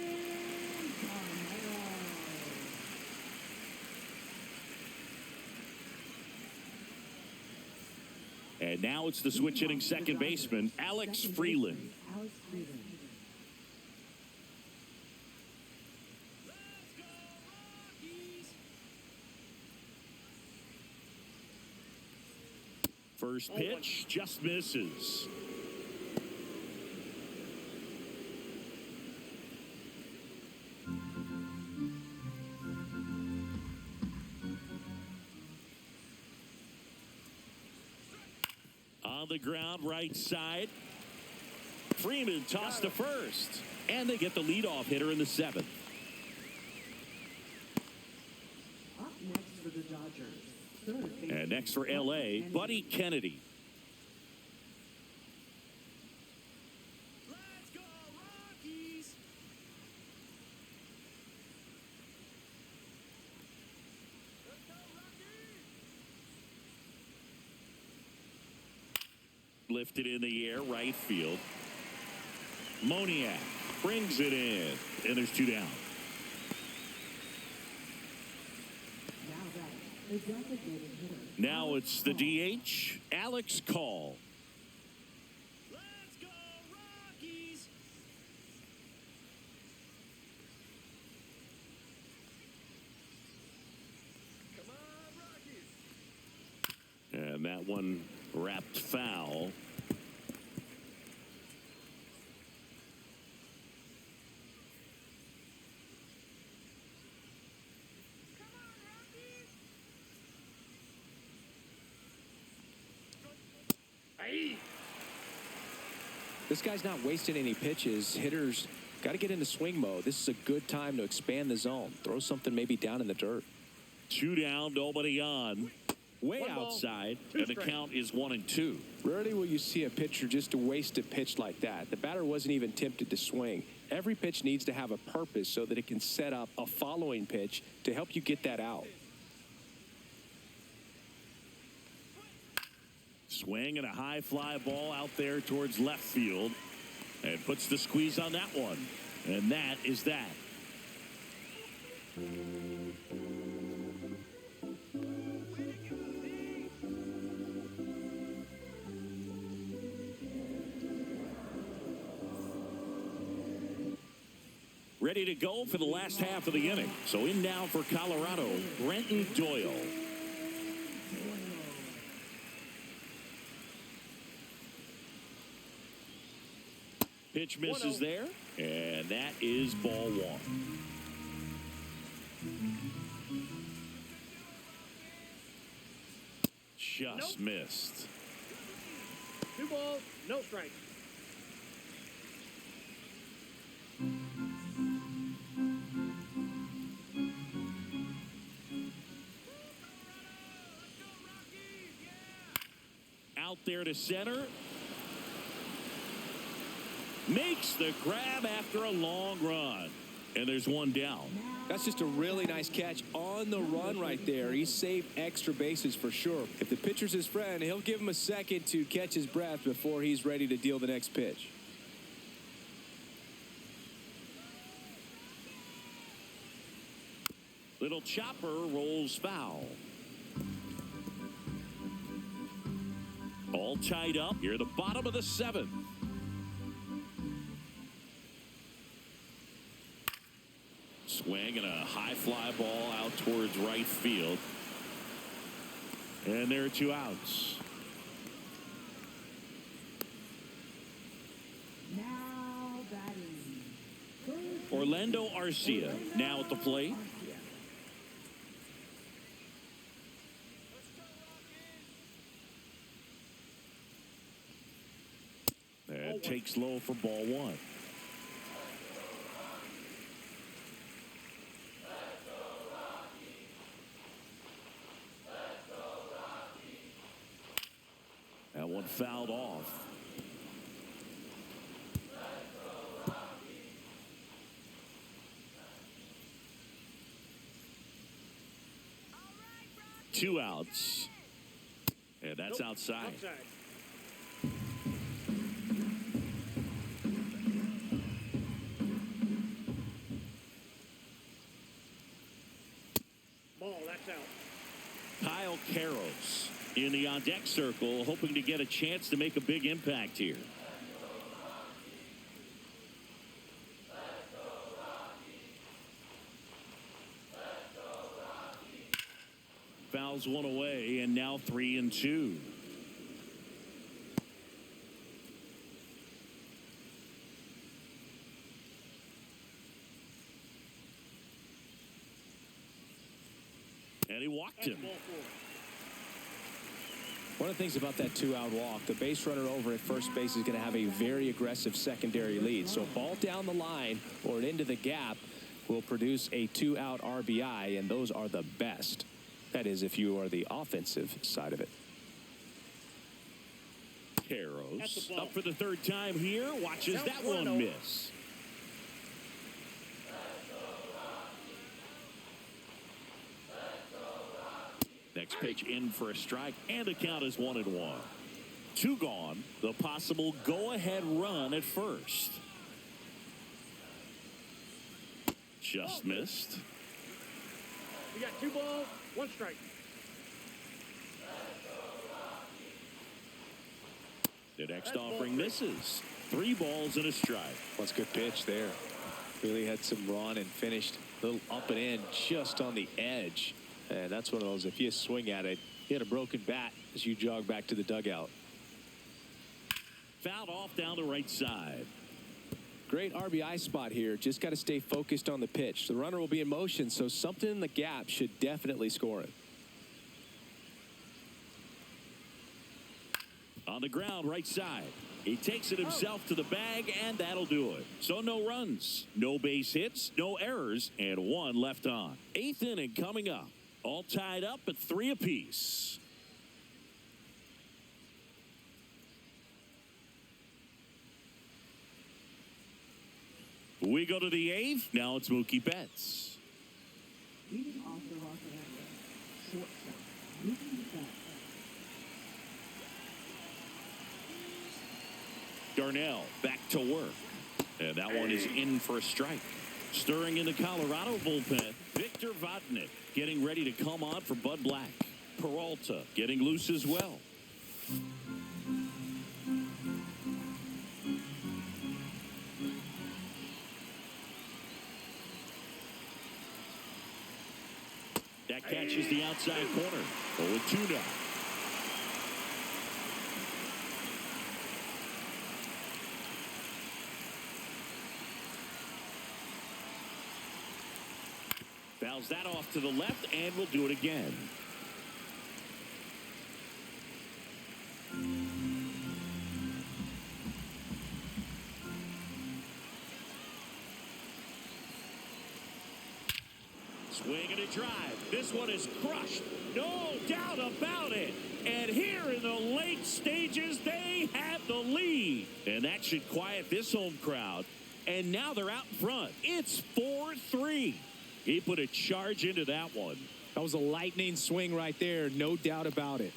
And now it's the switch hitting second baseman, Alex Freeland. Alex Freeland. First pitch just misses. On the ground, right side. Freeman tossed to first. And they get the leadoff hitter in the 7th. Up next for the Dodgers. Third baseman. And next for L.A., Buddy Kennedy. Let's go, Rockies! Let's go, Rockies! Lifted in the air, right field. Moniak brings it in. And there's 2 down. A designated hitter. Now it's the DH, Alex Call. Let's go, Rockies! Come on, Rockies! And that one wrapped foul. This guy's not wasting any pitches. Hitters got to get into swing mode. This is a good time to expand the zone. Throw something maybe down in the dirt. 2 down, nobody on. Way One ball, outside, 2 and the strikes. count is 1-2. Rarely will you see a pitcher just to waste a pitch like that. The batter wasn't even tempted to swing. Every pitch needs to have a purpose so that it can set up a following pitch to help you get that out. Swing and a high fly ball out there towards left field. And puts the squeeze on that one. And that is that. Ready to go for the last half of the inning. So in now for Colorado, Brenton Doyle. Pitch misses 1-0. there, and that is ball one. Just missed. 2 balls, no strikes. Out there to center. Makes the grab after a long run. And there's one down. That's just a really nice catch on the run right there. He saved extra bases for sure. If the pitcher's his friend, he'll give him a second to catch his breath before he's ready to deal the next pitch. Little chopper rolls foul. All tied up here at the bottom of the 7th. Swing and a high fly ball out towards right field. And there are 2 outs. Now batting. Orlando Arcia now at the plate. And takes low for ball one. That one fouled off. Two outs. And that's outside. Ball, that's out. Kyle Karros in the on-deck circle, hoping to get a chance to make a big impact here. Fouls one away, and now 3-2. And he walked him. One of the things about that 2-out walk, the base runner over at first base is going to have a very aggressive secondary lead. So a ball down the line or into the gap will produce a 2-out RBI, and those are the best. That is, if you are the offensive side of it. Karros up for the third time here. Watches that one miss. Next pitch in for a strike, and the count is 1-1. 2 gone. The possible go-ahead run at first. Just missed. You got 2 balls, 1 strike. The next offering misses. 3 balls and a strike. That's a good pitch there. Really had some run and finished a little up and in just on the edge. And that's one of those, if you swing at it, you had a broken bat as you jog back to the dugout. Fouled off down the right side. Great RBI spot here. Just got to stay focused on the pitch. The runner will be in motion, so something in the gap should definitely score it. On the ground, right side. He takes it himself to the bag, and that'll do it. So no runs, no base hits, no errors, and 1 left on. 8th inning coming up. All tied up at 3 apiece. We go to the 8th. Now it's Mookie Betts. Leading off the Los Angeles, shortstop, Mookie Betts. Darnell back to work. And that one is in for a strike. Stirring in the Colorado bullpen, Victor Vodnik getting ready to come on for Bud Black. Peralta getting loose as well. That catches the outside corner. 0-2 now. Fouls that off to the left, and we'll do it again. Swing and a drive. This one is crushed. No doubt about it. And here in the late stages, they have the lead. And that should quiet this home crowd. And now they're out in front. It's 4-3. He put a charge into that one. That was a lightning swing right there, no doubt about it.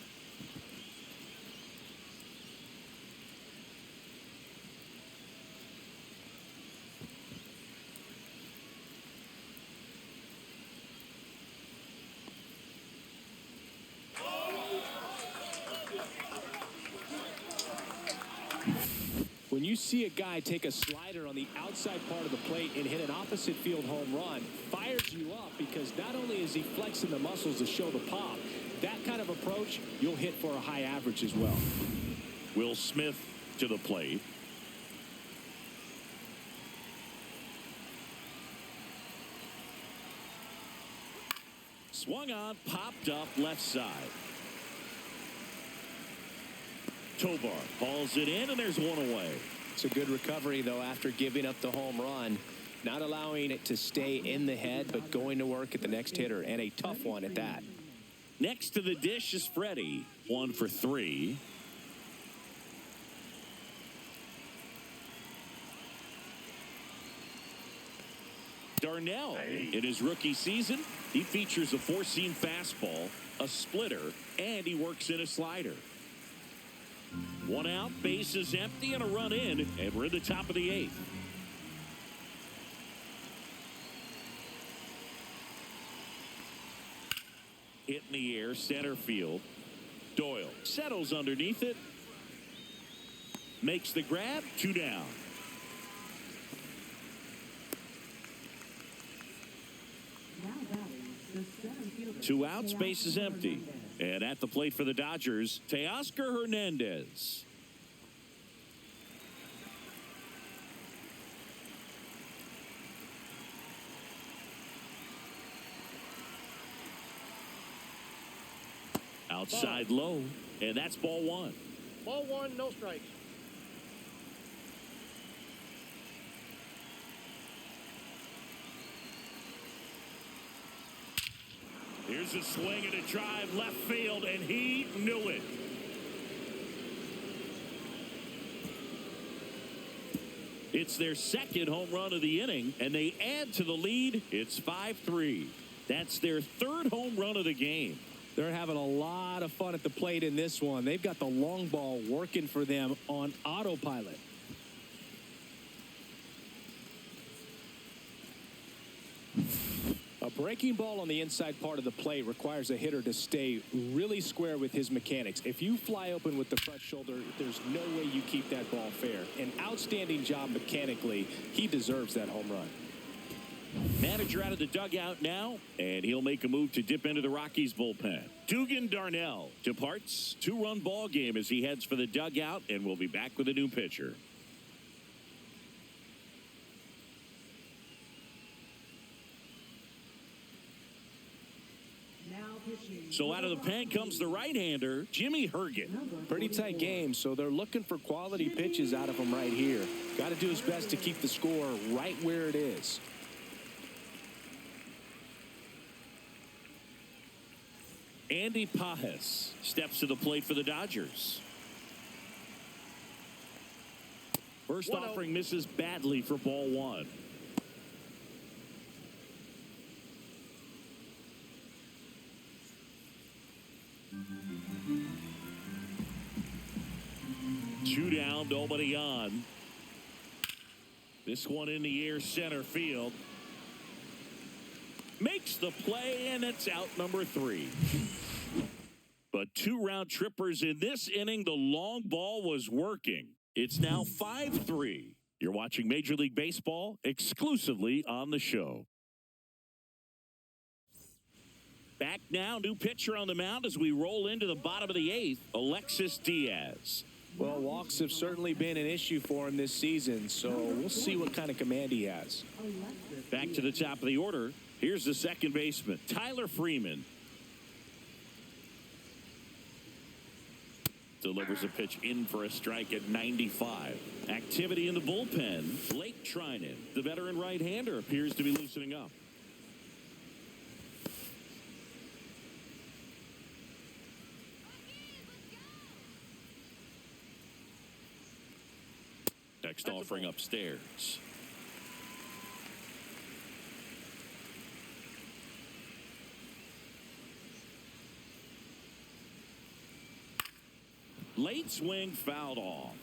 When you see a guy take a slider on the outside part of the plate and hit an opposite field home run, fires you up because not only is he flexing the muscles to show the pop, that kind of approach, you'll hit for a high average as well. Will Smith to the plate. Swung on, popped up left side. Tovar hauls it in, and there's one away. It's a good recovery, though, after giving up the home run. Not allowing it to stay in the head, but going to work at the next hitter, and a tough one at that. Next to the dish is Freddie. 1 for 3. Darnell, in his rookie season, he features a 4-seam fastball, a splitter, and he works in a slider. 1 out, base is empty, and a run in, and we're in the top of the 8th. Hit in the air, center field. Doyle settles underneath it. Makes the grab, 2 down. Now batting, the center fielder. 2 outs, base is empty. And at the plate for the Dodgers, Teoscar Hernandez. Outside low, and that's ball 1. Ball 1, no strikes. Here's a swing and a drive left field, and he knew it. It's their second home run of the inning, and they add to the lead. It's 5-3. That's their 3rd home run of the game. They're having a lot of fun at the plate in this one. They've got the long ball working for them on autopilot. A breaking ball on the inside part of the plate requires a hitter to stay really square with his mechanics. If you fly open with the front shoulder, there's no way you keep that ball fair. An outstanding job mechanically. He deserves that home run. Manager out of the dugout now, and he'll make a move to dip into the Rockies bullpen. Dugan Darnell departs. 2-run ball game as he heads for the dugout, and we'll be back with a new pitcher. So out of the pen comes the right-hander, Jimmy Herget. Pretty tight game, so they're looking for quality pitches out of him right here. Got to do his best to keep the score right where it is. Andy Pajes steps to the plate for the Dodgers. First offering misses badly for ball 1. Two down, nobody on. This one in the air, center field. Makes the play, and it's out number 3. But 2 round trippers in this inning. The long ball was working. It's now 5-3. You're watching Major League Baseball exclusively on the show. Back now, new pitcher on the mound as we roll into the bottom of the 8th, Alexis Diaz. Well, walks have certainly been an issue for him this season, so we'll see what kind of command he has. Back to the top of the order. Here's the second baseman, Tyler Freeman. Delivers a pitch in for a strike at 95. Activity in the bullpen. Blake Trinan, the veteran right-hander, appears to be loosening up. Next offering upstairs. Late swing fouled off.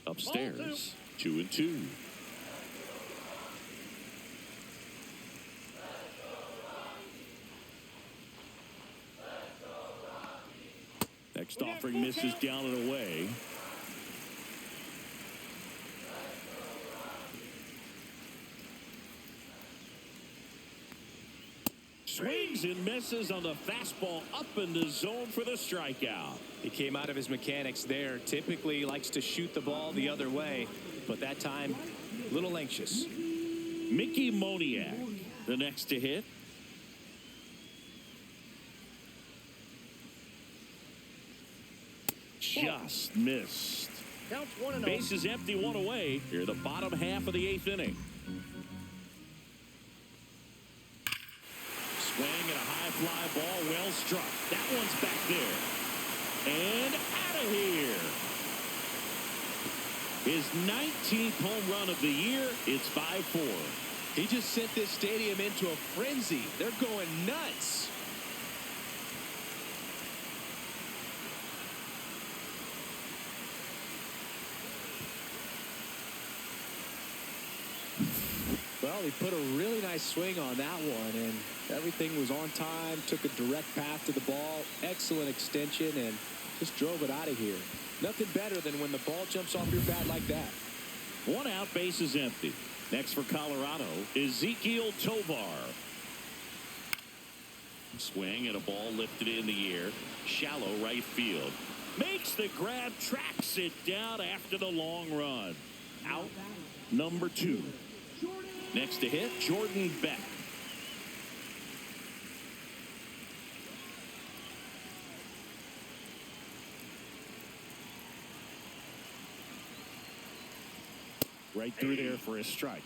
Upstairs, 2-2. Next offering misses down and away. Swings and misses on the fastball up in the zone for the strikeout. He came out of his mechanics there. Typically he likes to shoot the ball the other way, but that time a little anxious. Mickey Moniak, the next to hit. Just missed. Counts 1-0. Base is empty, 1 away. Here, the bottom half of the 8th inning. Swing and a high fly ball, well struck. That one's back there. And out of here. His 19th home run of the year. It's 5-4. He just sent this stadium into a frenzy. They're going nuts. Well, he put a really nice swing on that one, and everything was on time, took a direct path to the ball, excellent extension, and just drove it out of here. Nothing better than when the ball jumps off your bat like that. 1 out, base is empty. Next for Colorado, Ezequiel Tovar. Swing and a ball lifted in the air. Shallow right field. Makes the grab, tracks it down after the long run. Out number 2. Next to hit, Jordan Beck. Right through there for a strike.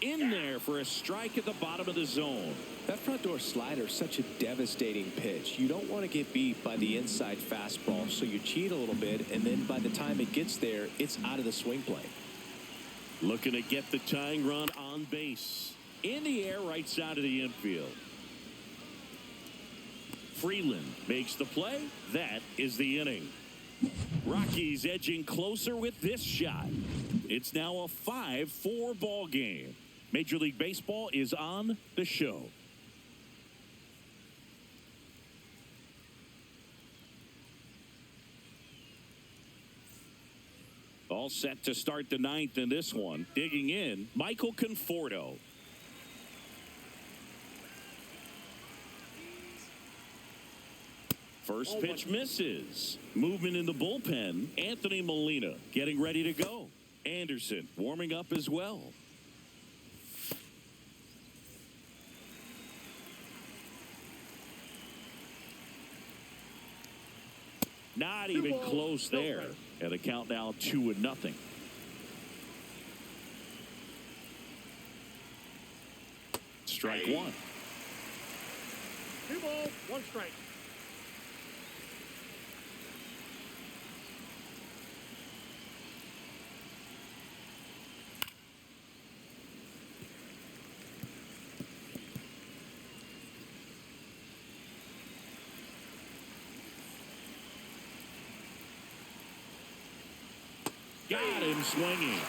In there for a strike at the bottom of the zone. That front door slider is such a devastating pitch. You don't want to get beat by the inside fastball, so you cheat a little bit, and then by the time it gets there, it's out of the swing plane. Looking to get the tying run on base. In the air, right side of the infield. Freeland makes the play. That is the inning. Rockies edging closer with this shot. It's now a 5-4 ball game. Major League Baseball is on the show. All set to start the ninth in this one. Digging in, Michael Conforto. First pitch misses. Movement in the bullpen. Anthony Molina getting ready to go. Anderson warming up as well. Not even close there. And the count now 2-0. Strike one. 2 balls, 1 strike. Got him swinging.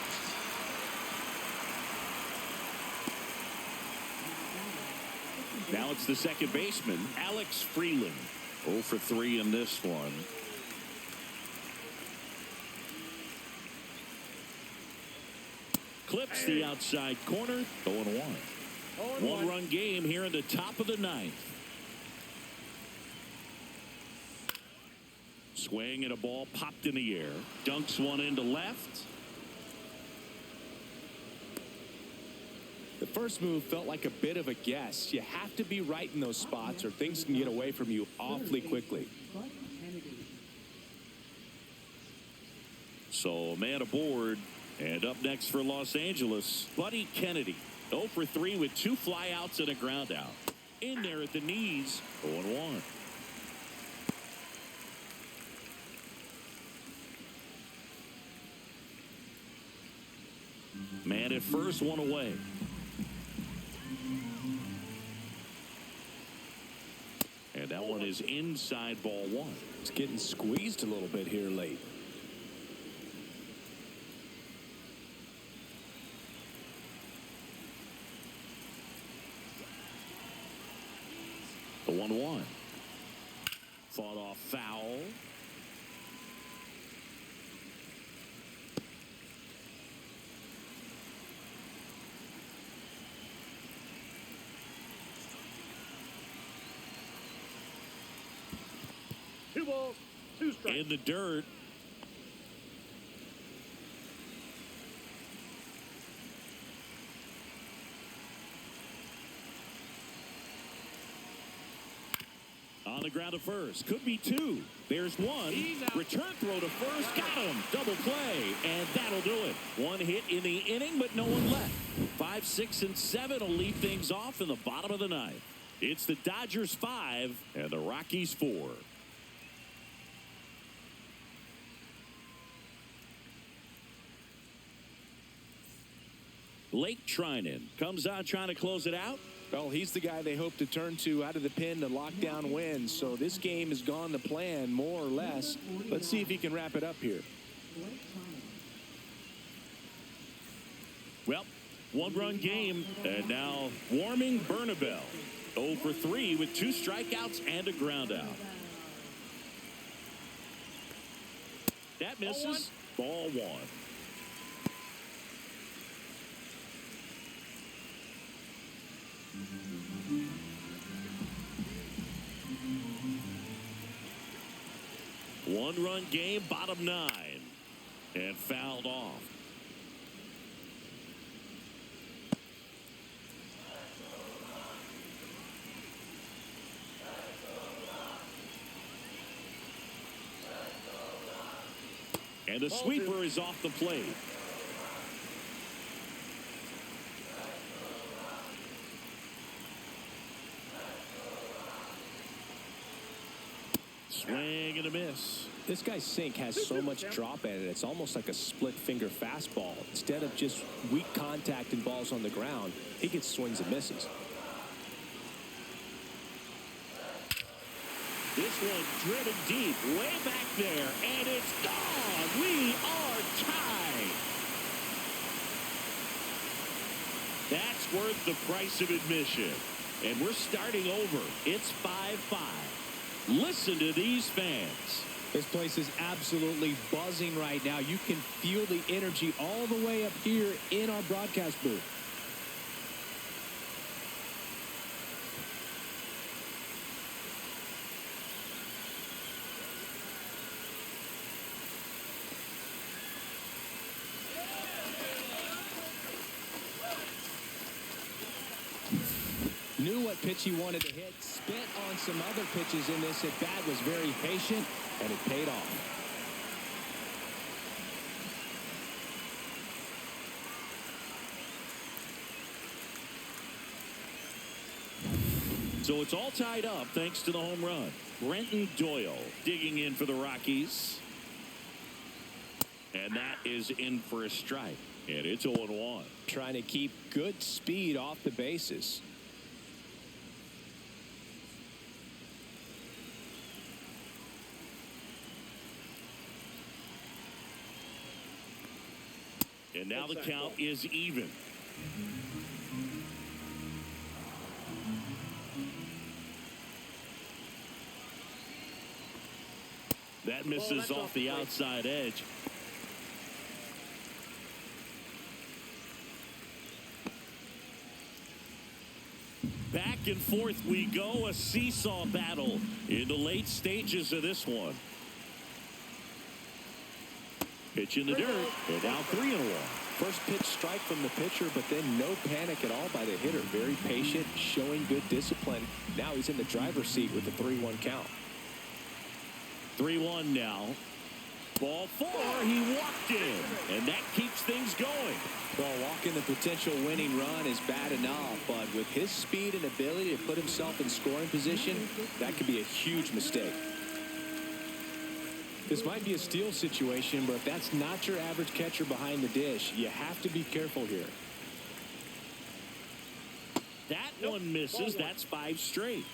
Now it's the second baseman, Alex Freeland. 0 for 3 in this one. Clips the outside corner. 0-1. 1-run game here in the top of the ninth. Swing and a ball popped in the air. Dunks one into left. The first move felt like a bit of a guess. You have to be right in those spots or things can get away from you awfully quickly. So man aboard. And up next for Los Angeles, Buddy Kennedy. 0 for 3 with 2 flyouts and a ground out. In there at the knees. 0-1. Man at first, 1 away. And that one is inside ball 1. It's getting squeezed a little bit here late. The 1-1. Fought off foul. Two balls, 2 strikes. In the dirt. On the ground to first. Could be 2. There's 1. Return throw to first. Got him. Double play. And that'll do it. 1 hit in the inning, but no one left. 5, 6, and 7 will lead things off in the bottom of the ninth. It's the Dodgers 5 and the Rockies 4. Blake Trinan comes out trying to close it out. Well, he's the guy they hope to turn to out of the pen to lock down wins. So this game has gone to plan, more or less. Let's see if he can wrap it up here. Well, 1-run game, and now warming Bernabel. 0 for 3 with 2 strikeouts and a ground out. That misses. Ball 1. One-run game, bottom 9, and fouled off. And the sweeper is off the plate. Swing and a miss. This guy's sink has so much drop in it. It's almost like a split finger fastball. Instead of just weak contact and balls on the ground, he gets swings and misses. This one driven deep, way back there, and it's gone. We are tied. That's worth the price of admission. And we're starting over. It's 5-5. Listen to these fans. This place is absolutely buzzing right now. You can feel the energy all the way up here in our broadcast booth. Knew what pitch he wanted to hit, spent on some other pitches in this at bat, was very patient, and it paid off. So it's all tied up thanks to the home run. Brenton Doyle digging in for the Rockies. And that is in for a strike. And it's 0-1. Trying to keep good speed off the bases. And now the count is even. That misses off the outside edge. Back and forth we go, a seesaw battle in the late stages of this one. Pitch in the dirt, and now 3-1. First pitch strike from the pitcher, but then no panic at all by the hitter. Very patient, showing good discipline. Now he's in the driver's seat with the 3-1 count. 3-1 now. Ball 4, he walked in, and that keeps things going. Well, walking the potential winning run is bad enough, but with his speed and ability to put himself in scoring position, that could be a huge mistake. This might be a steal situation, but that's not your average catcher behind the dish. You have to be careful here. That one misses. That's 5 straight.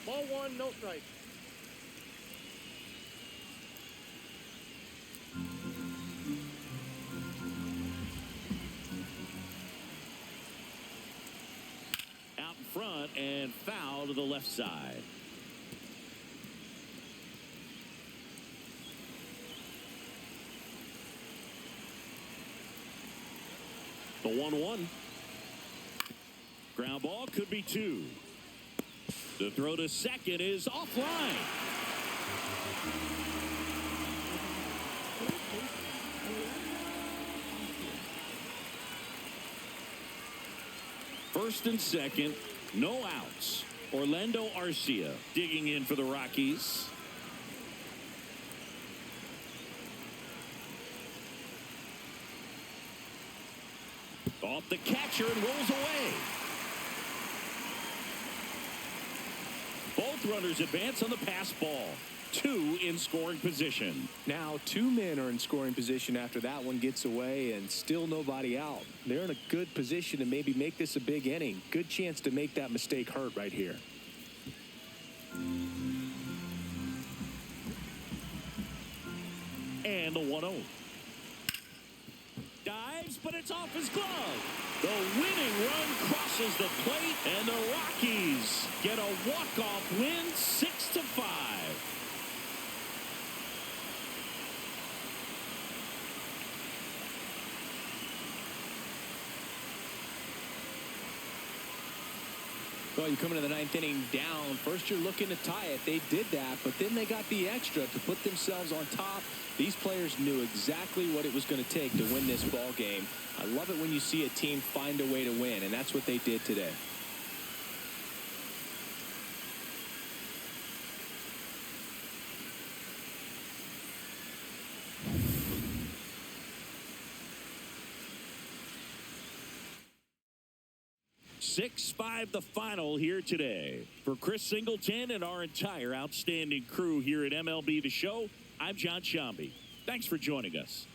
Ball 1, no strike. Out in front and foul to the left side. The 1-1. Ground ball could be 2. The throw to second is offline. First and second, no outs. Orlando Arcia digging in for the Rockies. Off the catcher and rolls away. Both runners advance on the pass ball. 2 in scoring position. Now 2 men are in scoring position after that one gets away, and still nobody out. They're in a good position to maybe make this a big inning. Good chance to make that mistake hurt right here. And the 1-0. Dives, but it's off his glove. The winning run crosses the plate, and the Rockies get a walk-off win, 6-5. Well, you come into the 9th inning down. First, you're looking to tie it. They did that, but then they got the extra to put themselves on top. These players knew exactly what it was going to take to win this ball game. I love it when you see a team find a way to win, and that's what they did today. 6-5 the final here today. For Chris Singleton and our entire outstanding crew here at MLB The Show, I'm John Shambi. Thanks for joining us.